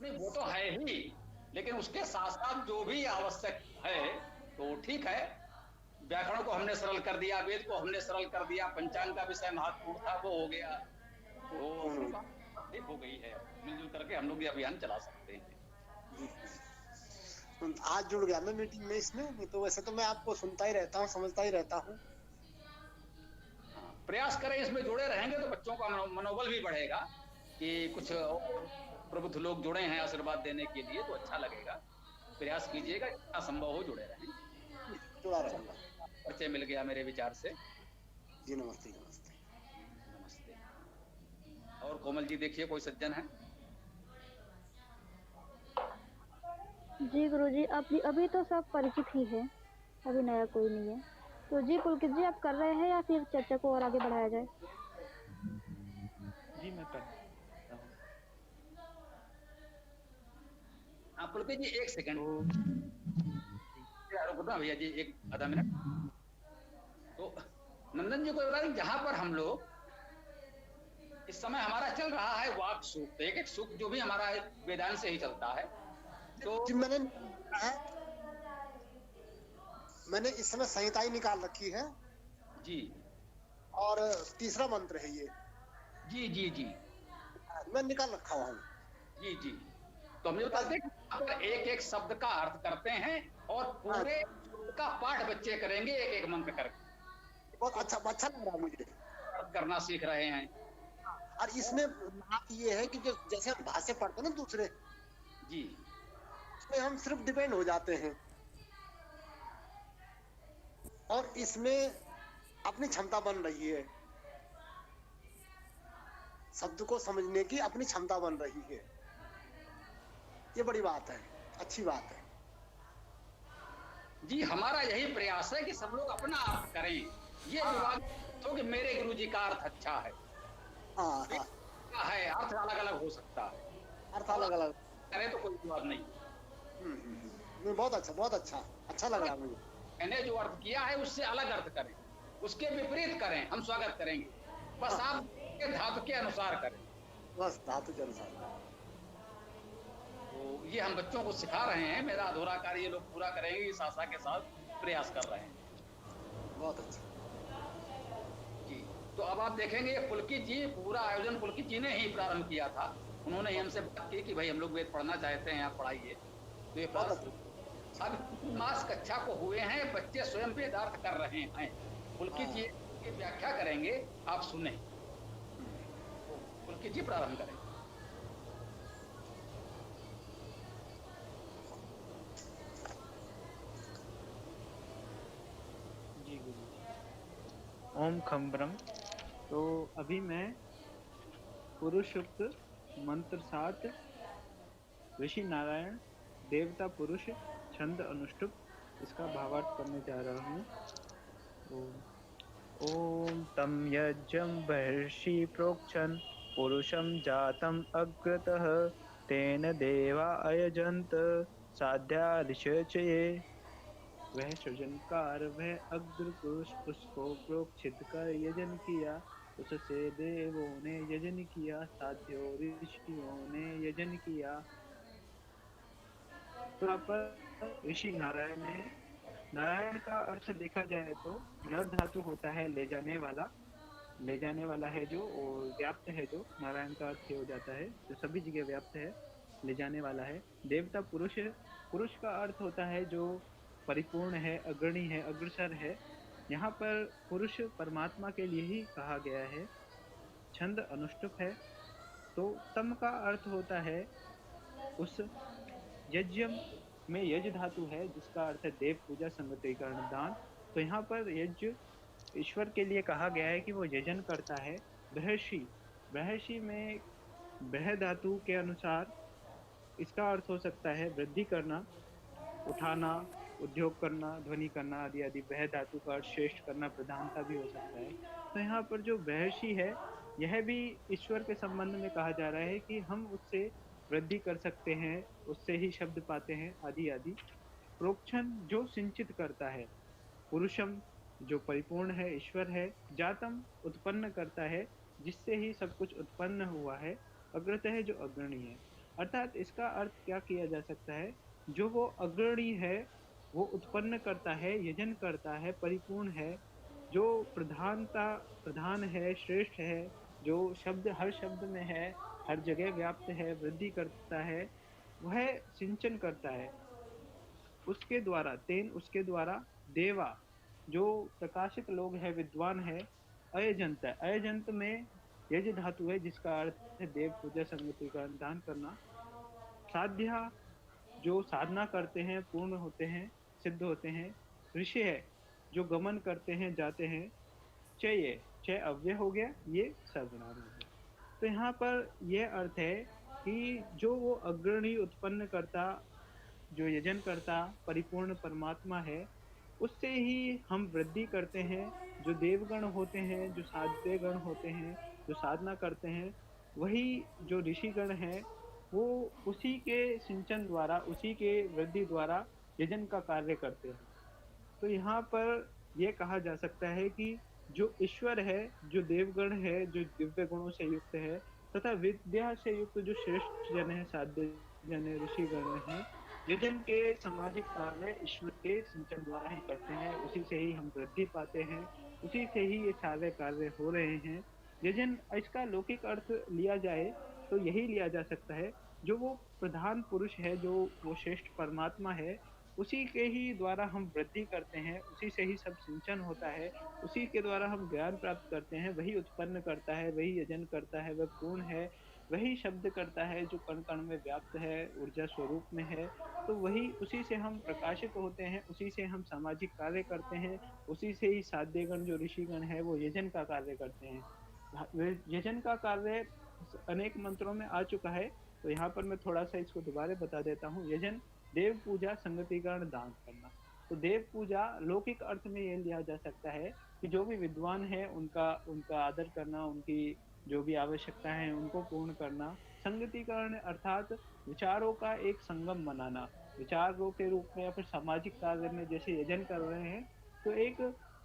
नहीं, वो तो है ही, लेकिन उसके साथ साथ जो भी आवश्यक है तो ठीक है। व्याकरण को हमने सरल कर दिया, वेद को हमने सरल कर दिया, पंचांग का विषय महत्वपूर्ण था वो हो गया, तो ठीक हो गई है। मिलजुल करके हम लोग ये अभियान चला सकते हैं। आज जुड़ गया मैं मीटिंग में इसमें, नहीं तो वैसे तो मैं आपको सुनता ही रहता हूँ, समझता ही रहता हूँ। प्रयास करें, इसमें जुड़े रहेंगे तो बच्चों का मनोबल भी बढ़ेगा कि कुछ प्रबुद्ध लोग जुड़े हैं आशीर्वाद देने के लिए, तो अच्छा लगेगा। प्रयास कीजिएगा, जितना संभव हो जुड़े रहें। जुड़ा रहूंगा। परिचय मिल गया मेरे विचार से। जी नमस्ते। नमस्ते नमस्ते। और कोमल जी, देखिए कोई सज्जन है? जी गुरुजी, अभी तो सब परिचित ही है, अभी नया कोई नहीं है। तो जी पुलकित जी, आप कर रहे हैं या फिर चर्चा को और आगे बढ़ाया जाए? जी मैं कर। हाँ पुलकित जी, 1 सेकंड रुकना भैया जी, 1 आधा मिनट। तो नंदन जी को बता दें, जहां पर हम लोग इस समय हमारा चल रहा है वाक सूक्त, एक सूक्त जो भी हमारा वेदांत से ही चलता है। तो जी मैंने इस समय संहिता ही निकाल रखी है जी, और तीसरा मंत्र है ये। जी जी जी, मैं निकाल रखा हूँ। जी जी। तो हम ये बताते हैं कि एक एक शब्द का अर्थ करते हैं और पूरे का पाठ बच्चे करेंगे, एक एक मंत्र करके। बहुत अच्छा लग रहा है मुझे। अर्थ करना सीख रहे हैं। और इसमें बात ये है कि जो जैसे हम भाषा पढ़ते हैं ना दूसरे, जी, उसमें हम सिर्फ डिपेंड हो जाते हैं, और इसमें अपनी क्षमता बन रही है, शब्द को समझने की अपनी क्षमता बन रही है। ये बड़ी बात है, अच्छी बात है। जी, हमारा यही प्रयास है कि सब लोग अपना अर्थ करें। ये विवाद तो कि मेरे गुरुजी का अर्थ अच्छा है, हाँ है अर्थ अलग अलग हो सकता है, अर्थ अलग अलग करें तो कोई विवाद नहीं। बहुत अच्छा लग रहा है मुझे। मैंने जो अर्थ किया है उससे अलग अर्थ करें, उसके विपरीत करें, हम स्वागत करेंगे। बस आप के धातु के अनुसार करें, बस धातु के अनुसार। तो ये हम बच्चों को सिखा रहे हैं। मेरा अधूरा कार्य ये लोग पूरा करेंगे, इस आशा के साथ प्रयास कर रहे हैं। बहुत अच्छा जी। तो अब आप देखेंगे पुलकित जी, पूरा आयोजन पुलकित जी ने ही प्रारंभ किया था। उन्होंने ही हमसे बात की कि भाई हम लोग वेद पढ़ना चाहते हैं, आप पढ़ाइए। तो ये सावित्री मास कक्षा को हुए हैं, बच्चे स्वयं वेदार्थ कर रहे हैं। पुलकित जी की व्याख्या करेंगे, आप सुने। तो पुलकित जी प्रारंभ करें। जी गुरु जी। ओम खम्बरम। तो अभी मैं पुरुष सूक्त मंत्र 7 ऋषि नारायण देवता पुरुष छंद अनुष्टुप इसका भावार्थ करने जा रहा हूँ। ओम तम यज्ञं बर्हिषि प्रोक्षन् पुरुषं जातम् अग्रतः तेन देवा अयजन्त साध्या ऋषचये। वह सृजनकार वह अग्र पुरुष उसको प्रोक्षित कर यजन किया, उससे देवों ने यजन किया, साध्यों ऋषियों ने यजन किया। तो यहाँ पर ऋषि नारायण ने, नारायण का अर्थ देखा जाए तो नर धातु होता है ले जाने वाला है जो, और व्याप्त है जो, नारायण का अर्थ हो जाता है जो सभी जगह व्याप्त है, ले जाने वाला है। देवता पुरुष, पुरुष का अर्थ होता है जो परिपूर्ण है, अग्रणी है, अग्रसर है। यहाँ पर पुरुष परमात्मा के लिए ही कहा गया है। छंद अनुष्टुप है, तो तम का अर्थ होता है उस यज्ञ में यज धातु है जिसका अर्थ है देव पूजा, संगतिकरण, दान। तो यहाँ पर यज्ञ ईश्वर के लिए कहा गया है कि वो यजन करता है। बृहर्षि, बृहर्षि में बृह धातु के अनुसार इसका अर्थ हो सकता है वृद्धि करना, उठाना, उद्योग करना, ध्वनि करना आदि आदि। बृह धातु का अर्थ श्रेष्ठ करना, प्रधानता भी हो सकता है। तो यहाँ पर जो बृहर्षि है यह भी ईश्वर के संबंध में कहा जा रहा है कि हम उससे वृद्धि कर सकते हैं, उससे ही शब्द पाते हैं आदि आदि। प्रोक्षण जो सिंचित करता है, पुरुषम जो परिपूर्ण है, ईश्वर है, जातम उत्पन्न करता है जिससे ही सब कुछ उत्पन्न हुआ है, अग्रतः है जो अग्रणी है। अर्थात इसका अर्थ क्या किया जा सकता है, जो वो अग्रणी है वो उत्पन्न करता है, यजन करता है, परिपूर्ण है, जो प्रधान है, श्रेष्ठ है, जो शब्द हर शब्द में है, हर जगह व्याप्त है, वृद्धि करता है, वह सिंचन करता है उसके द्वारा, तेन उसके द्वारा, देवा जो प्रकाशित लोग है, विद्वान है, अयजंत है, अयजंत में यज धातु है जिसका अर्थ है देव पूजा, संगति का दान करना। साध्या जो साधना करते हैं, पूर्ण होते हैं, सिद्ध होते हैं। ऋषि है जो गमन करते हैं, जाते हैं। चय, चय अव्यय हो गया, ये सर्वनाम हो गया। तो यहाँ पर यह अर्थ है कि जो वो अग्रणी उत्पन्न करता, जो यजन करता परिपूर्ण परमात्मा है, उससे ही हम वृद्धि करते हैं। जो देवगण होते हैं, जो साध्य गण होते हैं, जो साधना करते हैं, वही जो ऋषिगण हैं वो उसी के सिंचन द्वारा, उसी के वृद्धि द्वारा यजन का कार्य करते हैं। तो यहाँ पर यह कहा जा सकता है कि जो ईश्वर है, जो देवगण है, जो दिव्य गुणों से युक्त है, तथा विद्या से युक्त जो श्रेष्ठ जन है, साध्य जन है, ऋषिगण है, यजन के सामाजिक कार्य ईश्वर के सिंचन द्वारा हम करते हैं, उसी से ही हम वृद्धि पाते हैं, उसी से ही ये सारे कार्य हो रहे हैं। यजन, इसका लौकिक अर्थ लिया जाए तो यही लिया जा सकता है, जो वो प्रधान पुरुष है, जो वो श्रेष्ठ परमात्मा है, उसी के ही द्वारा हम वृद्धि करते हैं, उसी से ही सब सिंचन होता है, उसी के द्वारा हम ज्ञान प्राप्त करते हैं, वही उत्पन्न करता है, वही यजन करता है, वह पूर्ण है, वही शब्द करता है जो कण कण में व्याप्त है, ऊर्जा स्वरूप में है। तो वही, उसी से हम प्रकाशित होते हैं, उसी से हम सामाजिक कार्य करते हैं, उसी से ही साध्यगण जो ऋषिगण है वो यजन का कार्य करते हैं। यजन का कार्य अनेक मंत्रों में आ चुका है, तो यहाँ पर मैं थोड़ा सा इसको दोबारा बता देता हूँ। यजन देव पूजा, संगतिकरण, दान करना। तो देव पूजा लौकिक अर्थ में ये लिया जा सकता है कि जो भी विद्वान है उनका आदर करना, उनकी जो भी आवश्यकता है उनको पूर्ण करना। संगतिकरण अर्थात विचारों का एक संगम बनाना, विचारों के रूप में या फिर सामाजिक कार्य में जैसे यजन कर रहे हैं तो एक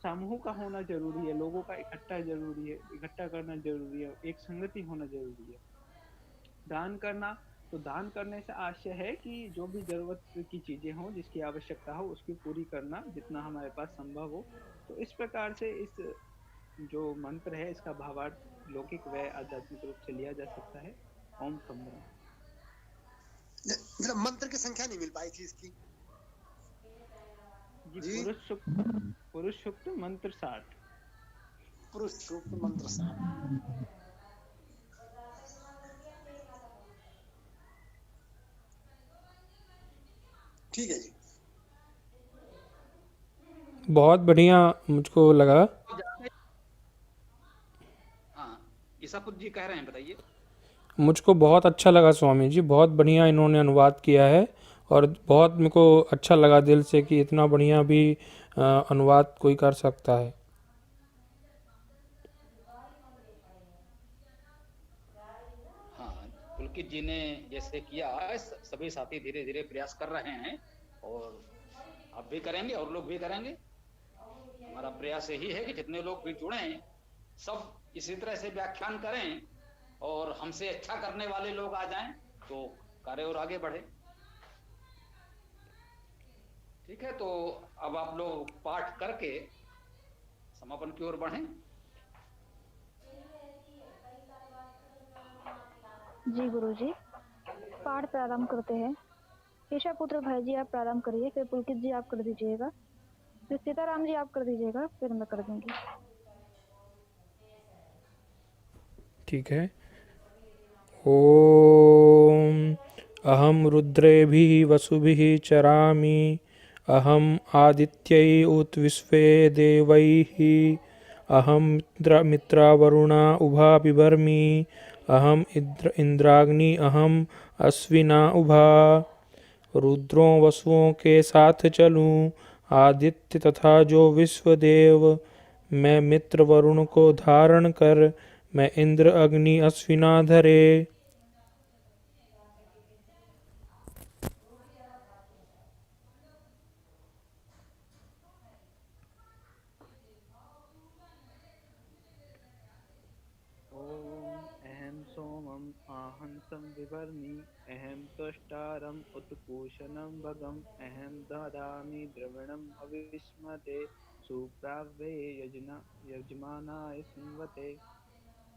समूह का होना जरूरी है, लोगों का इकट्ठा जरूरी है, इकट्ठा करना जरूरी है, एक संगति होना जरूरी है। दान करना, तो दान करने से आशय है कि जो भी जरूरत की चीजें हों, जिसकी आवश्यकता हो उसकी पूरी करना जितना हमारे पास संभव हो। तो इस प्रकार से इस जो मंत्र है इसका भावार्थ लौकिक व आध्यात्मिक रूप से लिया जा सकता है। ओम खम्बरम। जरा मंत्र की संख्या नहीं मिल पाई थी इसकी। जी जी पुरुष सूक्त मंत्र 60। पुरुष सूक्त मंत्र 7। ठीक है जी। बहुत बढ़िया मुझको लगा। आप जानते हैं? हाँ, ईसापुत्र जी कह रहे हैं, बताइए। मुझको बहुत अच्छा लगा स्वामी जी, बहुत बढ़िया इन्होंने अनुवाद किया है। और बहुत मेरे को अच्छा लगा दिल से कि इतना बढ़िया भी अनुवाद कोई कर सकता है। हाँ, पुलकित जी ने जैसे किया, सभी साथी धीरे धीरे प्रयास कर रहे हैं, और आप भी करेंगे और लोग भी करेंगे। हमारा प्रयास यही है कि जितने लोग भी जुड़े हैं सब इसी तरह से व्याख्यान करें, और हमसे अच्छा करने वाले लोग आ जाएं तो कार्य और आगे बढ़े। ठीक है, तो अब आप लोग पाठ करके समापन की ओर बढ़ें। जी गुरुजी, पाठ प्रारंभ करते हैं। ईशापुत्र भाई जी आप प्रारंभ करिए, फिर पुलकित जी आप कर दीजिएगा, फिर सीताराम जी आप कर दीजिएगा, फिर मैं कर दूंगी। ठीक है। ओम अहम रुद्रेभिः वसुभिः चरामि, अहम आदित्यै उत विश्वे देवैः, अहम मित्रावरुणा उभा बिभर्मि, अहम इंद्राग्नि अहम अश्विना उभा। रुद्रों वसुओं के साथ चलूं, आदित्य तथा जो विश्वदेव, मैं मित्र वरुण को धारण कर, मैं इंद्र अग्नि अश्विना धरे। ओम अहम सोमम आहंसं विवर्मि, अहम त्वष्टारम उत्पूषणं भगम, अहम ददामि द्रविणं हविष्मते, सुप्रावे यजमानाय सुन्वते।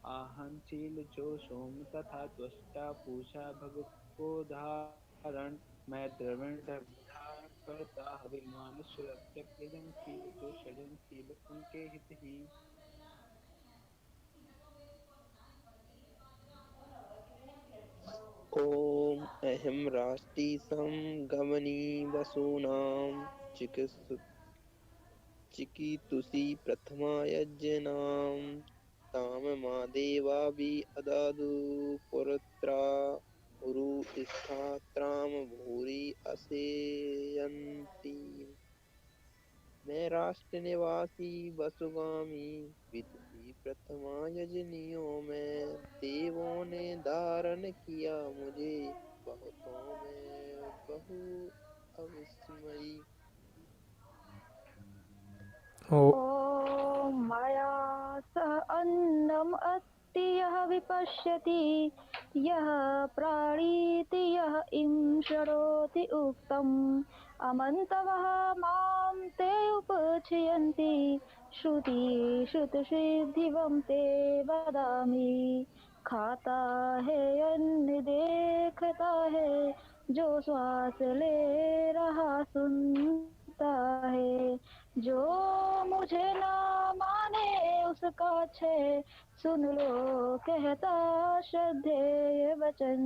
आहं शीलजो सोम तथा त्वष्टा पूषा भगत को धारण, मैं द्रविण धारण करता हविमान सुरक्षक यजन शील जो सृजनशील उनके हित ही। ॐ अहं राष्टीसं गमनी वसूनां चिकितुषी प्रथमा यज्ञनां, ताम मा देवाभि अददु पुरुत्रा, उरु स्थात्राम भूरि असेयन्ति। मैं राष्ट्र निवासी वसुगामी विदुषी प्रथमा यजनियों में, देवों ने धारण किया मुझे, बहुतों में बहु अविस्मयी। ॐ मया सह अन्नम् अस्ति यः विपश्यति, यः प्राणीति यः इं शरोति उक्तम्, अमन्तवः मां ते उपच्छयन्ति, श्रुतिसिद्धिवं ते वदामि। खाता है अन्न देखता है, जो श्वास ले रहा सुनता है, जो मुझे ना माने उसका छे सुन लो कहता श्रद्धेय वचन।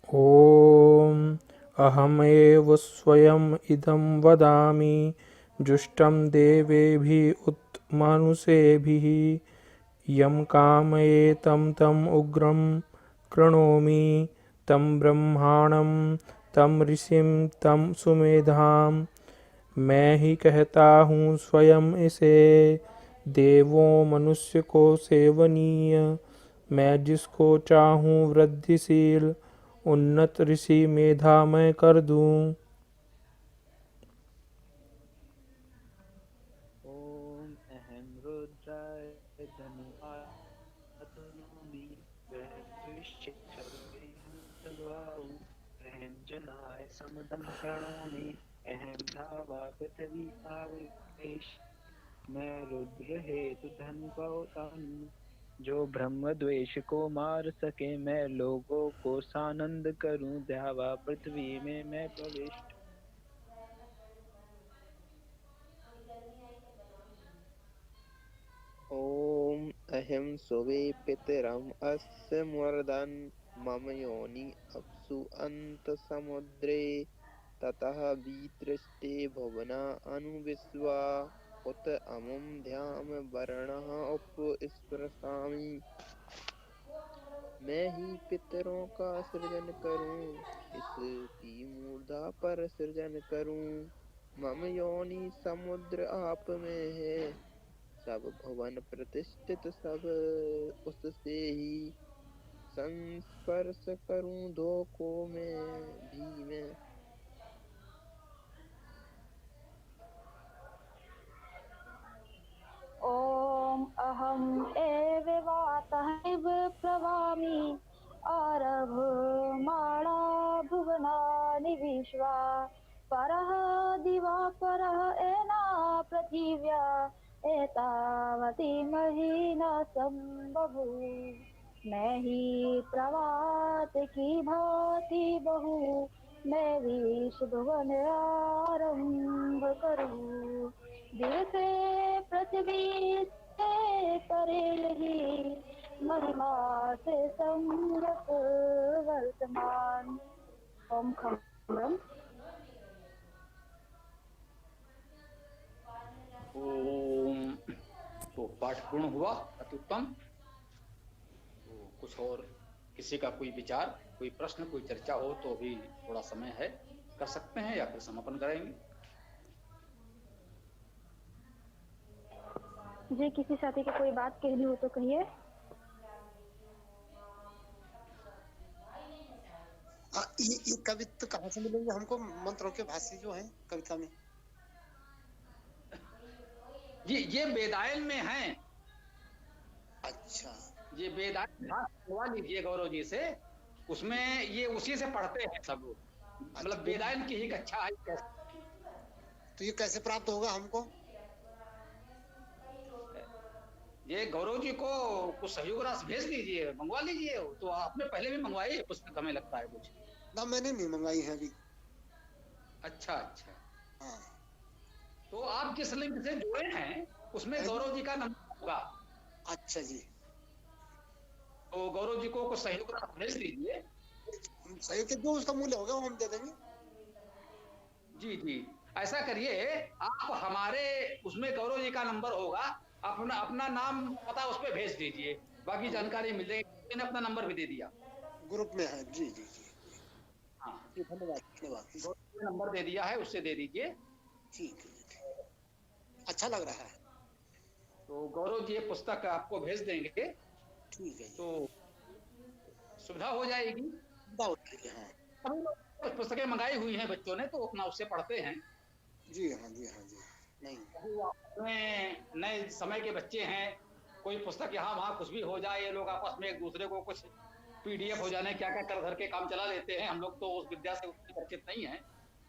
ओम अहमेव स्वयं इदं वदामि, जुष्टं देवेभिः उत मानुषेभिः, यं कामये तं उग्रं कृणोमि, तं ब्रह्माणं तं ऋषिं तं सुमेधाम्। मैं ही कहता हूँ स्वयं इसे, देवों मनुष्य को सेवनीय, मैं जिसको चाहूँ वृद्धिशील, उन्नत ऋषि मेधा मैं कर दूँ। ओम अहम रुद्राय धनुआ अतनोमि, अहम जलाय समदं प्रणोमि, अहम धावा पृथ्वी आविर्वेश। मैं रुद्र हेतु धनु बहुतानि, जो ब्रह्म द्वेष को मार सके, मैं लोगों को सानंद करूं, धावा पृथ्वी में मैं प्रविष्ट। ॐ अहं सुवे पितरम् अस्य मूर्धन् मम योनि अप्सु अन्तसमुद्रे ततः विदृष्टे भुवना अनुविश्वा उत अमुं ध्याम वर्णः उपस्पृशामि। मैं ही पितरों का सृजन करूं, इसकी मूर्धा पर सृजन करूं। मम योनि समुद्र आप में है, सब भुवन प्रतिष्ठित सब उससे ही। संस्पर्श करूं धो को मैं। ॐ अहम् एव वातः इव प्रवामि आरभमाणा भुवनानि विश्वा परः दिवा परः एना पृथिव्या एतावती महीना संबभूव। मैं ही प्रवात की भांति बहु मैं विश्व भुवन आरंभ करूं। दिल से पृथ्वी से करेल ही महिमा से संगत वर्तमान। ओम खम्रम। ओम। तो पाठ पूर्ण हुआ, अति उत्तम। तो कुछ और किसी का कोई विचार, कोई प्रश्न, कोई चर्चा हो तो अभी थोड़ा समय है, कर सकते हैं या फिर समापन करेंगे। जी किसी साथी की कोई बात कहनी हो तो कहिए। ये कवित्व कहाँ से मिलेंगे हमको, मंत्रों के भाष्य जो हैं कविता में? ये वेदायन में है। अच्छा, ये वेदायन भाग करवा लीजिए गौरव जी से, उसमें ये उसी से पढ़ते हैं सब लोग, मतलब वेदायन की ही कक्षा है। तो ये कैसे प्राप्त होगा हमको? ये गौरव जी को कुछ सहयोग राशि भेज दीजिए, मंगवा लीजिए। तो आपने पहले भी मंगवाई है पुस्तक, हमें लगता है कुछ। ना मैंने नहीं मंगाई है अभी। अच्छा अच्छा। हाँ। तो आप जिस लिंक से जुड़े हैं उसमें गौरव जी का नंबर होगा। अच्छा जी। तो गौरव जी को कुछ सहयोग राशि भेज दीजिए। सहयोग के जो उसका मूल्य होगा वो हम दे देंगे। जी जी, ऐसा करिए, आप हमारे उसमें गौरव जी का नंबर होगा, अपना नाम पता उस पर भेज दीजिए, बाकी जानकारी मिल जाएगी। मैंने अपना नंबर भी दे दिया, ग्रुप में है। जी जी जी। हाँ धन्यवाद धन्यवाद। नंबर दे दिया है, उससे दे दीजिए। ठीक है जी, ठीक। अच्छा लग रहा है। तो गौरव जी ये पुस्तक आपको भेज देंगे। ठीक है। तो सुविधा हो जाएगी। हाँ। कुछ पुस्तकें मंगाई हुई हैं बच्चों ने, तो अपना उससे पढ़ते हैं। जी हाँ जी हाँ जी। नहीं, नए समय के बच्चे हैं, कोई पुस्तक यहाँ वहाँ कुछ भी हो जाए, ये लोग आपस में एक दूसरे को कुछ पीडीएफ हो जाने क्या क्या कर धर के काम चला लेते हैं। हम लोग तो उस विद्या से उतने परिचित नहीं है,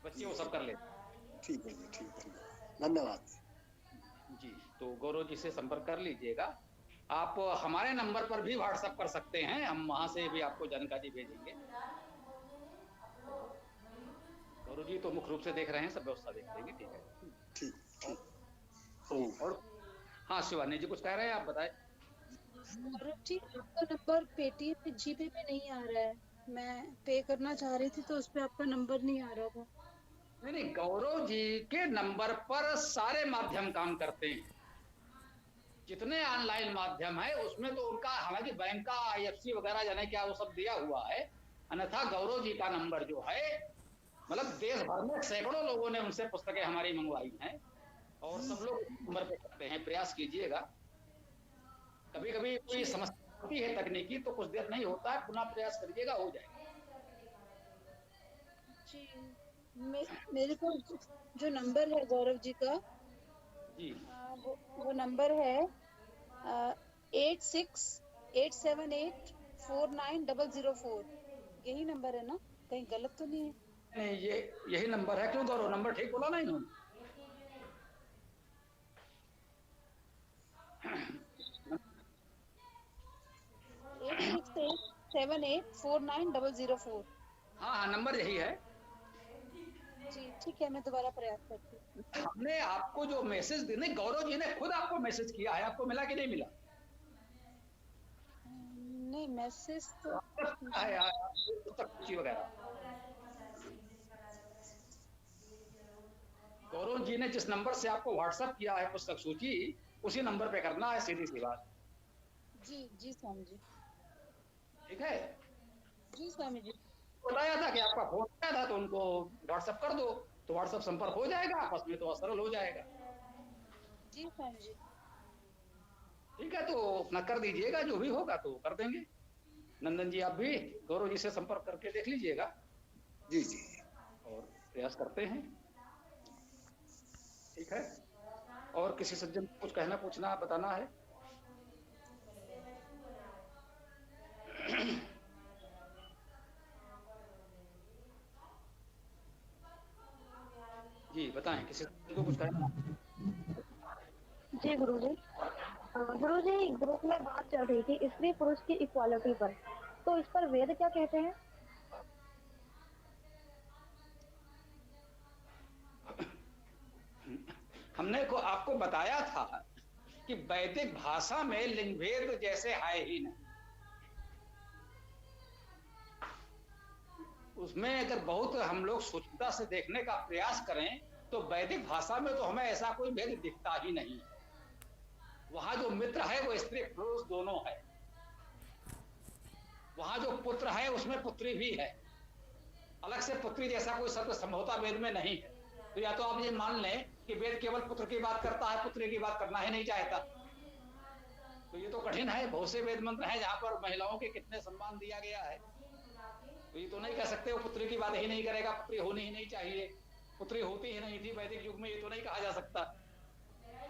बच्चे वो सब कर लेते हैं। ठीक है जी, ठीक है, धन्यवाद जी। तो गौरव जी से संपर्क कर लीजिएगा। आप हमारे नंबर पर भी व्हाट्सएप कर सकते हैं, हम वहां से भी आपको जानकारी भेजेंगे। गौरव जी तो मुख्य रूप से देख रहे हैं, सब व्यवस्था देख लेंगे। ठीक है, ठीक ठीक। और हाँ शिवानी जी कुछ कह रहे हैं, आप बताएं। गौरव जी आपका नंबर पेटीएम पे जीपे पे नहीं आ रहा है, मैं पे करना चाह रही थी तो उस पे आपका नंबर नहीं आ रहा था। नहीं, गौरव जी के नंबर पर सारे माध्यम काम करते हैं, जितने ऑनलाइन माध्यम है उसमें तो उनका, हालांकि बैंक का IFC वगैरह जाने क्या वो सब दिया हुआ है, अन्यथा गौरव जी का नंबर जो है, मतलब देश भर में सैकड़ों लोगों ने उनसे पुस्तकें हमारी मंगवाई हैं और सब लोग नंबर पे करते हैं। प्रयास कीजिएगा, कभी कभी कोई समस्या होती है तकनीकी तो कुछ देर नहीं होता है, पुनः प्रयास करिएगा, हो जाएगा। जी मेरे को जो नंबर है गौरव जी का जी, वो नंबर है 8687849004। यही नंबर है ना, कहीं गलत तो नहीं है? नहीं, ये यही नंबर है। क्यों गौरव, नंबर ठीक बोला ना इन्होंने? 8687849004। हाँ हाँ, नंबर यही है। जी ठीक है, मैं दोबारा प्रयास करती हूँ। हमने आपको जो मैसेज देने, गौरव जी ने खुद आपको मैसेज किया है, आपको मिला कि नहीं मिला? नहीं, मैसेज तो है पुस्तक सूची वगैरह। गौरव जी ने जिस नंबर से आपको व्हाट्सएप किया है पुस्तक सूची, उसी नंबर पे करना है, सीधी सी बात। जी जी स्वामी जी। ठीक है, जी स्वामी जी। बताया था कि आपका फोन आया था तो उनको व्हाट्सएप कर दो, तो व्हाट्सएप संपर्क हो जाएगा आपस में, तो सरल हो जाएगा। जी स्वामी जी। ठीक है, तो अपना कर दीजिएगा, जो भी होगा तो कर देंगे। नंदन जी आप भी गौरव जी से संपर्क करके देख लीजिएगा। जी जी। और प्रयास करते हैं। ठीक है, और किसी सज्जन को कुछ कहना, पूछना, बताना है? जी बताएं, किसी सज्जन को कुछ कहना? जी गुरुजी। गुरुजी, ग्रुप में बात चल रही थी स्त्री पुरुष की इक्वालिटी पर, तो इस पर वेद क्या कहते हैं? हमने को आपको बताया था कि वैदिक भाषा में लिंग भेद जैसे है ही नहीं। उसमें अगर बहुत हम लोग सूक्ष्मता से देखने का प्रयास करें तो वैदिक भाषा में तो हमें ऐसा कोई भेद दिखता ही नहीं। वहां जो मित्र है वो स्त्री पुरुष दोनों है, वहां जो पुत्र है उसमें पुत्री भी है, अलग से पुत्री जैसा कोई शब्द संभवता वेद में नहीं है। तो या तो आप ये मान लें कि वेद केवल पुत्र की बात करता है, पुत्री की बात करना ही नहीं चाहता, तो ये तो कठिन है। बहुत से वेद मंत्र हैं जहां पर महिलाओं के कितने सम्मान दिया गया है, तो ये तो नहीं कह सकते वो पुत्री की बात ही नहीं करेगा, पुत्री होनी ही नहीं चाहिए, पुत्री होती ही नहीं थी वैदिक युग में, ये तो नहीं कहा जा सकता।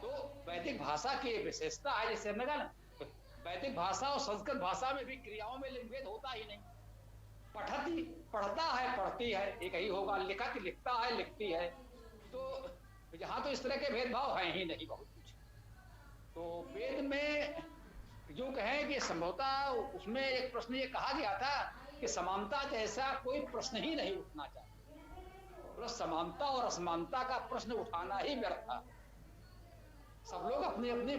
तो वैदिक भाषा की विशेषता है, जैसे हमने कहा ना, वैदिक भाषा और संस्कृत भाषा में भी क्रियाओं में लिंग भेद होता ही नहीं। पठती पढ़ता है, पढ़ती है, एक ही होगा, लिखत लिखता है, लिखती है। तो यहाँ तो इस तरह के भेदभाव हैं ही नहीं बहुत कुछ। तो वेद में जो कहें कि संभवतः उसमें एक प्रश्न ये कहा गया था कि समानता जैसा कोई प्रश्न ही नहीं उठना चाहिए। तो समानता और असमानता का प्रश्न उठाना ही व्यर्थ था। सब लोग अपनी अपनी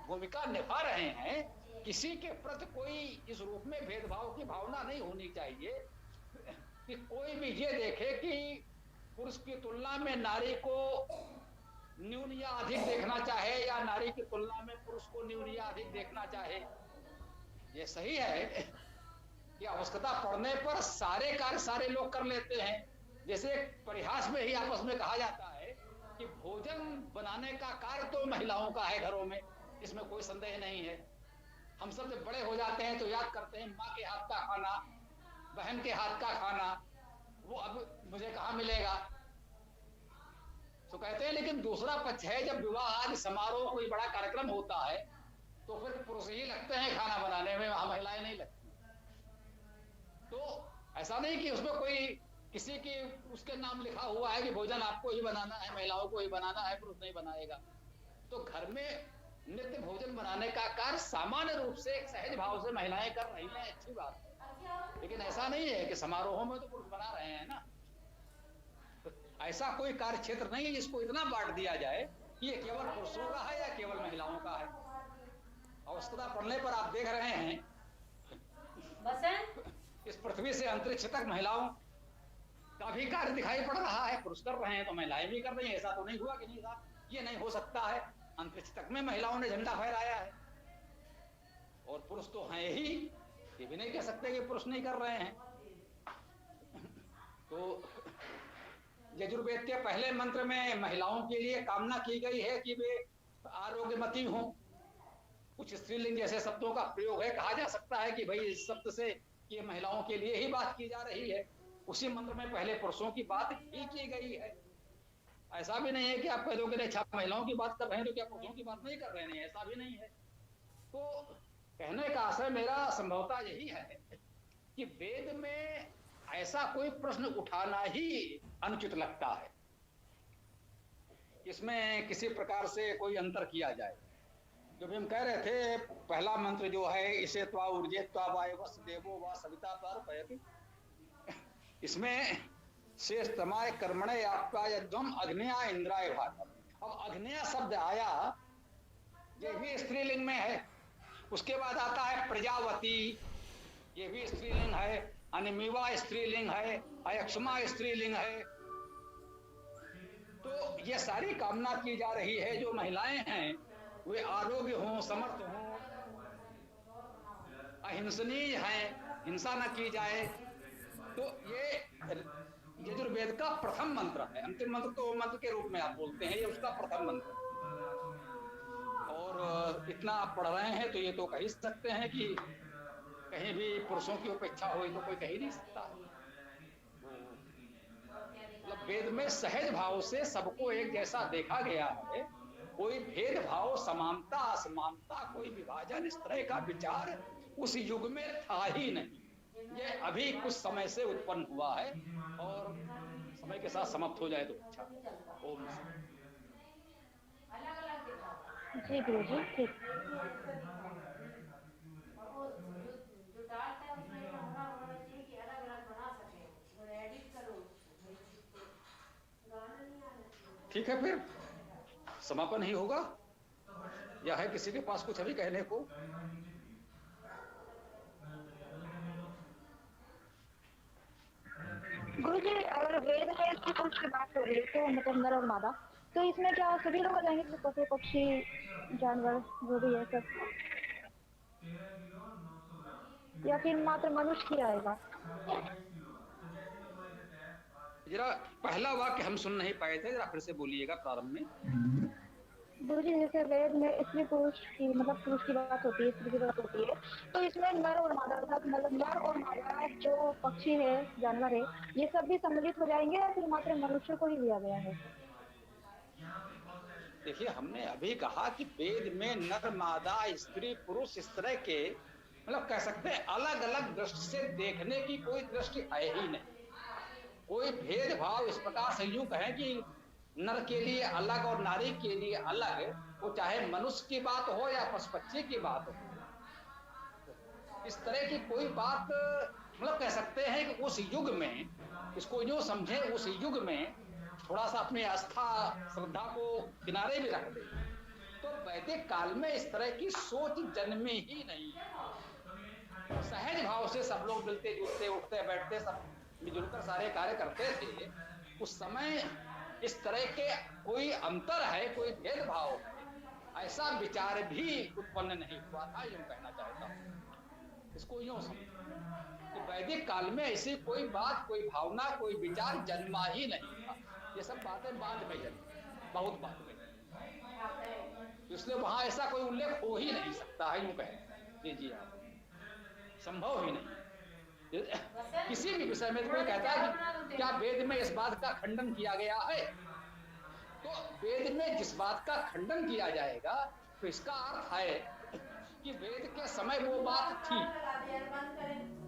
भूमिका निभा रहे हैं, किसी के प्रति कोई इस रूप में भेदभाव की भावना नहीं होनी चाहिए कि कोई भी ये देखे कि पुरुष की तुलना में नारी को न्यून या अधिक देखना चाहे, या नारी की तुलना में पुरुष को न्यून या अधिक देखना चाहे। ये सही है कि आवश्यकता पड़ने पर सारे कार्य सारे लोग कर लेते हैं। जैसे परिहास में ही आपस में कहा जाता है कि भोजन बनाने का कार्य तो महिलाओं का है घरों में, इसमें कोई संदेह नहीं है। हम सब जब बड़े हो जाते हैं तो याद करते हैं माँ के हाथ का खाना, बहन के हाथ का खाना, वो अब मुझे कहाँ मिलेगा। तो कहते हैं लेकिन दूसरा पक्ष है, जब विवाह आदि समारोह कोई बड़ा कार्यक्रम होता है तो फिर पुरुष ही लगते हैं खाना बनाने में, वहां महिलाएं नहीं लगती। तो ऐसा नहीं कि उसमें कोई किसी की उसके नाम लिखा हुआ है कि भोजन आपको ही बनाना है, महिलाओं को ही बनाना है, पुरुष नहीं बनाएगा। तो घर में नित्य भोजन बनाने का कार्य सामान्य रूप से एक सहज भाव से महिलाएं कर रही हैं, अच्छी बात है। लेकिन ऐसा नहीं है कि समारोहों में तो पुरुष बना रहे हैं ना। तो ऐसा कोई कार्य क्षेत्र नहीं है जिसको इतना बांट दिया जाए कि ये केवल पुरुषों का है या केवल महिलाओं का है। आवश्यकता पड़ने पर आप देख रहे हैं इस पृथ्वी से अंतरिक्ष तक महिलाओं का भी कार्य दिखाई पड़ रहा है। पुरुष कर रहे हैं तो महिलाएं भी कर रही हैं। ऐसा तो नहीं हुआ कि नहीं साहब, ये नहीं हो सकता है। अंतरिक्ष तक में महिलाओं ने झंडा फहराया है, और पुरुष तो हैं ही, ये भी नहीं कह सकते कि पुरुष नहीं कर रहे हैं। तो यजुर्वेद के पहले मंत्र में महिलाओं के लिए कामना की गई है कि वे आरोग्यमती हों। कुछ स्त्रीलिंग जैसे शब्दों का प्रयोग है, कहा जा सकता है कि भाई इस शब्द से ये महिलाओं के लिए ही बात की जा रही है। उसी मंत्र में पहले पुरुषों की बात ही की गई है। ऐसा भी नहीं है कि आप कह दोगे अच्छा महिलाओं की बात कर रहे हैं तो क्या पुरुषों की बात नहीं कर रहे हैं, ऐसा भी नहीं है। तो कहने का आशय मेरा संभवतः यही है कि वेद में ऐसा कोई प्रश्न उठाना ही अनुचित लगता है, इसमें किसी प्रकार से कोई अंतर किया जाए। जो भी हम कह रहे थे, पहला मंत्र जो है इसे त्वा ऊर्जे त्वा वायवस् देवो वा सविता पर, इसमें श्रेष्ठतमाय कर्मणे आप्यायध्वम अग्न्या इंद्राय भागम। अब अग्न्या शब्द आया, ये भी स्त्रीलिंग में है। उसके बाद आता है प्रजावती, ये भी स्त्रीलिंग है। अनिमिवा स्त्रीलिंग है, अयक्षमा स्त्रीलिंग है। तो ये सारी कामना की जा रही है, जो महिलाएं हैं वे आरोग्य हों, समर्थ हों, अहिंसनीय हैं, हिंसा न की जाए। तो ये यजुर्वेद का प्रथम मंत्र है। अंतिम मंत्र तो मंत्र के रूप में आप बोलते हैं, ये उसका प्रथम मंत्र है। और इतना आप पढ़ रहे हैं तो ये तो कह ही सकते हैं कि कहीं भी पुरुषों की उपेक्षा हुई तो कोई कह ही नहीं सकता। मतलब वेद में सहज भाव से सबको एक जैसा देखा गया है। कोई भेदभाव, समानता, असमानता, कोई विभाजन, इस तरह का विचार उस युग में था ही नहीं। ये अभी कुछ समय से उत्पन्न हुआ है और समय के साथ समाप्त हो जाए तो अच्छा। ओम जी गुरु जी, ठीक। ठीक है, फिर समापन ही होगा या है किसी के पास कुछ अभी कहने को? गुरु जी, अगर वेद में इसकी कुछ की बात हो रही है तो मतलब नर और मादा, तो इसमें क्या सभी लोग आ जाएंगे, पशु पक्षी जानवर जो भी है सब, या फिर मात्र मनुष्य ही आएगा? जरा पहला वाक्य हम सुन नहीं पाए थे, जरा फिर से बोलिएगा प्रारंभ में। गुरु जी, जैसे वेद में स्त्री पुरुष की मतलब पुरुष की बात होती है, स्त्री की बात होती है, तो इसमें नर और मादा मतलब नर और मादा जो पक्षी है, जानवर है, ये सब भी सम्मिलित हो जाएंगे या फिर मात्र मनुष्य को ही लिया गया है? देखिए, हमने अभी कहा कि वेद में नर मादा स्त्री पुरुष इस तरह के मतलब कह सकते हैं अलग अलग दृष्टि से देखने की कोई दृष्टि है ही नहीं। कोई भेदभाव इस प्रकार से यूं कहें कि नर के लिए अलग और नारी के लिए अलग, वो चाहे मनुष्य की बात हो या पशु पक्षी की बात हो, इस तरह की कोई बात मतलब कह सकते हैं कि उस युग में, इसको यूं समझे, उस युग में थोड़ा सा अपनी आस्था श्रद्धा को किनारे भी रख दे तो वैदिक काल में इस तरह की सोच जन्मी ही नहीं। सहज भाव से सब लोग मिलते जुलते, उठते बैठते, सब मिलजुलकर सारे कार्य करते थे। उस समय इस तरह के कोई अंतर है, कोई भेदभाव है, ऐसा विचार भी उत्पन्न नहीं हुआ था, यूं कहना चाहता हूं। इसको यूं समझो कि वैदिक काल में ऐसी कोई बात, कोई भावना, कोई विचार जन्मा ही नहीं था। ये सब बातें बाद में जन्मी, बहुत बाद में, इसलिए वहां ऐसा कोई उल्लेख हो ही नहीं सकता है, यूं कहें। जी हाँ, संभव ही नहीं। किसी भी विषय में कोई कहता है कि क्या वेद में इस बात का खंडन किया गया है, तो वेद में जिस बात का खंडन किया जाएगा तो इसका अर्थ है कि वेद के समय वो बात थी।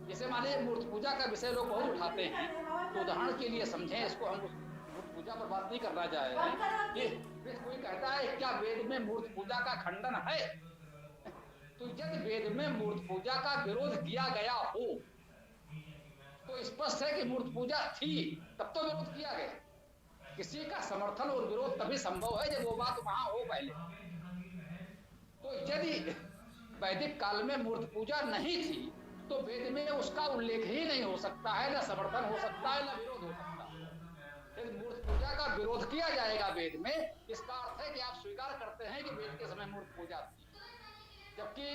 जैसे माने मूर्ति पूजा का विषय लोग बहुत उठाते हैं, तो उदाहरण के लिए समझें इसको, हम मूर्ति पूजा पर बात नहीं करना चाह रहे हैं। ये कोई कहता है क्या वेद में मूर्ति पूजा का खंडन है, तो यदि वेद में मूर्ति पूजा का विरोध किया गया हो तो स्पष्ट है कि मूर्ति पूजा थी, तब तो विरोध किया गया। किसी का समर्थन और विरोध तभी संभव है जब वो बात वहां हो पहले। तो यदि वैदिक काल में मूर्ति पूजा नहीं थी तो वेद में उसका उल्लेख ही नहीं हो सकता है, न समर्थन हो सकता है, न विरोध हो सकता है। यदि मूर्ति पूजा का विरोध किया जाएगा वेद में, इसका अर्थ है कि आप स्वीकार करते हैं कि वेद के समय मूर्ति पूजा थी, जबकि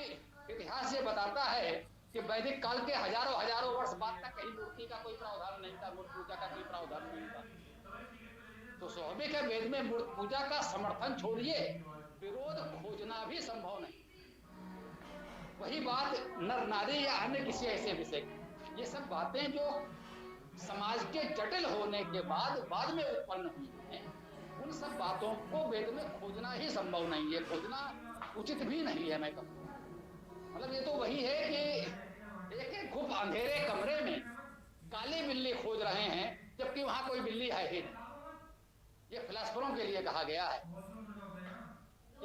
इतिहास ये बताता है कि वैदिक काल के हजारों हजारों वर्ष बाद तक कहीं मूर्ति का कोई प्रावधान नहीं था, मूर्ति पूजा का कोई प्रावधान नहीं था। तो स्वाभाविक है वेद में मूर्ति पूजा का समर्थन छोड़िए, विरोध खोजना भी संभव नहीं। वही बात नर नारी या अन्य किसी ऐसे विषय की, ये सब बातें जो समाज के जटिल होने के बाद में उत्पन्न हुई हैं, उन सब बातों को वेद में खोजना ही संभव नहीं है, खोजना उचित भी नहीं है। मैं कहूँ मतलब ये तो वही है कि एक गुप्त अंधेरे कमरे में काली बिल्ली खोज रहे हैं जबकि वहां कोई बिल्ली है ही नहीं। ये फिलासफरों के लिए कहा गया है।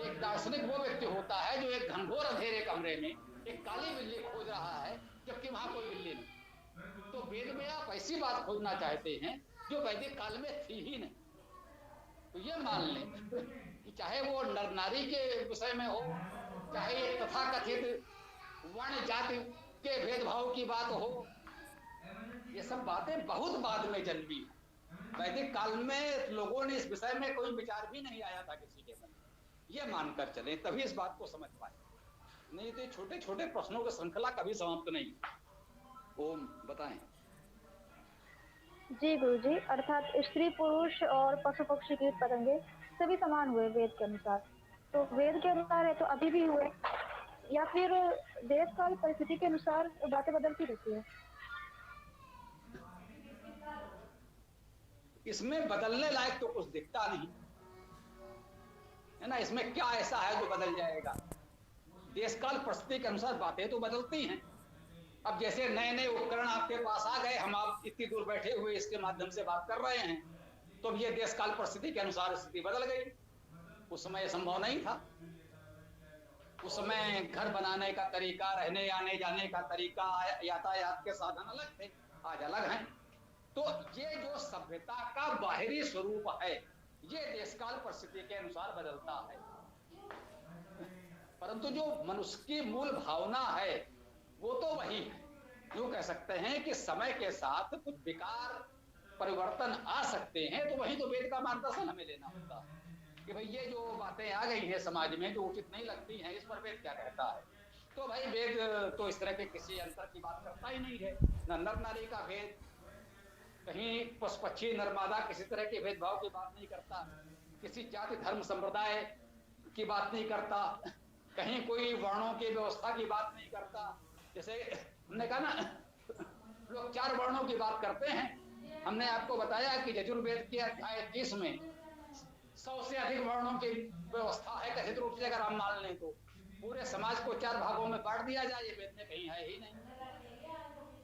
एक दार्शनिक वो व्यक्ति होता है जो एक घनघोर अंधेरे कमरे में एक काली बिल्ली खोज रहा है जबकि वहां कोई बिल्ली नहीं। तो वेद में आप ऐसी बात खोजना चाहते हैं जो वैदिक काल में थी ही नहीं। तो ये मान लें कि चाहे वो नर नारी के विषय में हो, चाहे ये तथाकथित वर्ण जाति के भेदभाव की बात हो, ये सब बातें बहुत बाद में जन्मी। वैदिक काल में लोगों ने इस विषय में कोई विचार भी नहीं आया था किसी के मन में। ये मानकर चले तभी इस बात को समझ पाए, नहीं तो छोटे छोटे प्रश्नों की श्रृंखला कभी समाप्त नहीं। ओम बताएं। जी गुरुजी, अर्थात स्त्री पुरुष और पशु पक्षी कीट पतंगे सभी समान हुए वेद के अनुसार। तो वेद के अनुसार है तो अभी भी हुए, या फिर देश काल परिस्थिति के अनुसार बातें बदलती रहती है? इसमें बदलने लायक तो कुछ दिखता नहीं है ना। इसमें क्या ऐसा है जो बदल जाएगा? देश काल परिस्थिति के अनुसार बातें तो बदलती हैं। अब जैसे नए नए उपकरण आपके पास आ गए, हम आप इतनी दूर बैठे हुए इसके माध्यम से बात कर रहे हैं, तो अब ये देश काल परिस्थिति के अनुसार स्थिति बदल गई। उस समय संभव नहीं था। उस समय घर बनाने का तरीका, रहने आने जाने का तरीका, यातायात के साधन अलग थे, आज अलग हैं। तो ये जो सभ्यता का बाहरी स्वरूप है, ये देश काल परिस्थिति के अनुसार बदलता है, परंतु जो मनुष्य की मूल भावना है वो तो वही है। यूं कह सकते हैं कि समय के साथ कुछ विकार परिवर्तन आ सकते हैं, तो वही तो वेद का मार्गदर्शन हमें लेना होता है कि भाई ये जो बातें आ गई हैं समाज में जो उचित नहीं लगती हैं, इस पर वेद क्या कहता है। तो भाई वेद तो इस तरह के किसी अंतर की बात करता ही नहीं है। न नर नारी का भेद, कहीं पशु पक्षी नर मादा किसी तरह के भेदभाव की बात नहीं करता, किसी जाति धर्म संप्रदाय की बात नहीं करता, कहीं कोई वर्णों की व्यवस्था की बात नहीं करता। जैसे हमने कहा ना, लोग 4 वर्णों की बात करते हैं। हमने आपको बताया कि यजुर्वेद के अध्याय 30 में 100 से अधिक वर्णों की व्यवस्था है। कथित रूप से अगर हम मान लें तो पूरे समाज को 4 भागों में बांट दिया जाए, ये वेद में कहीं है ही नहीं।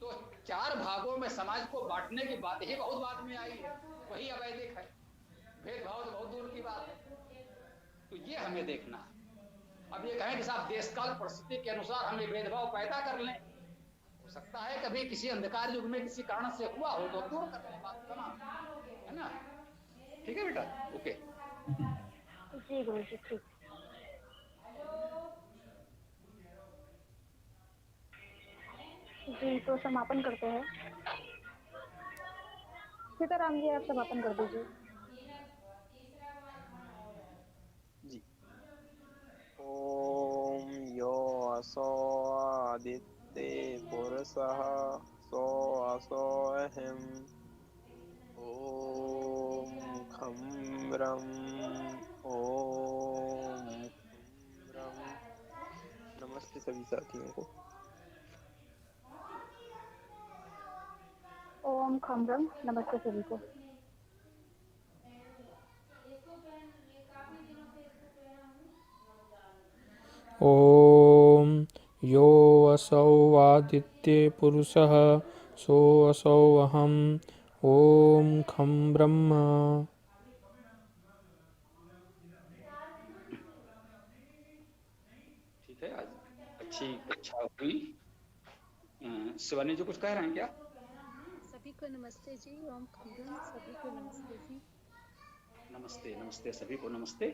तो 4 भागों में समाज को बांटने की बात ही बहुत बाद में आई है, वही अवैधिक है। भेदभाव तो बहुत दूर की बात है। तो ये हमें देखना है। अब ये कहें कि साहब देश काल परिस्थिति के अनुसार हम ये भेदभाव पैदा कर लें, हो सकता है कभी किसी अंधकार युग में किसी कारण से हुआ हो तो दूर कर लें, बात तमाम है ना। ठीक है बेटा, ओके। जी गुरु जी, ठीक। जी तो समापन करते हैं। सीताराम जी आप समापन कर दीजिए। जी। ओम यो असो आदित्य पुरुषः सो असो अहम्। ओम खं ब्रह्म। ओम ब्रह्म। नमस्ते सभी साथियों को। ओम खम ब्रह्म। नमस्ते सभी को। ॐ यो असौ आदित्ये पुरुषः सो असौ अहम्। ॐ खं ब्रह्म। ठीक है, आज अच्छी कक्षा हुई। शिवानी जी कुछ कह रहे हैं क्या? सभी को नमस्ते जी। ओम खंडन, सभी को नमस्ते जी। नमस्ते नमस्ते सभी को नमस्ते।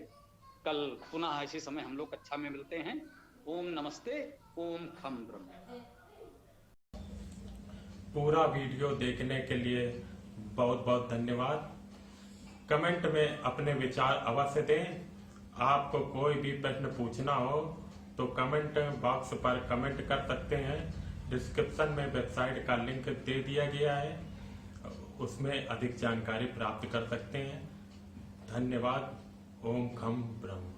कल पुनः इसी समय हम लोग कक्षा में मिलते हैं। ओम नमस्ते, ओम खम ब्रह्म। पूरा वीडियो देखने के लिए बहुत बहुत धन्यवाद। कमेंट में अपने विचार अवश्य दें। आपको कोई भी प्रश्न पूछना हो तो कमेंट बॉक्स पर कमेंट कर सकते हैं। डिस्क्रिप्शन में वेबसाइट का लिंक दे दिया गया है, उसमें अधिक जानकारी प्राप्त कर सकते हैं। धन्यवाद। ओम खम ब्रह्म।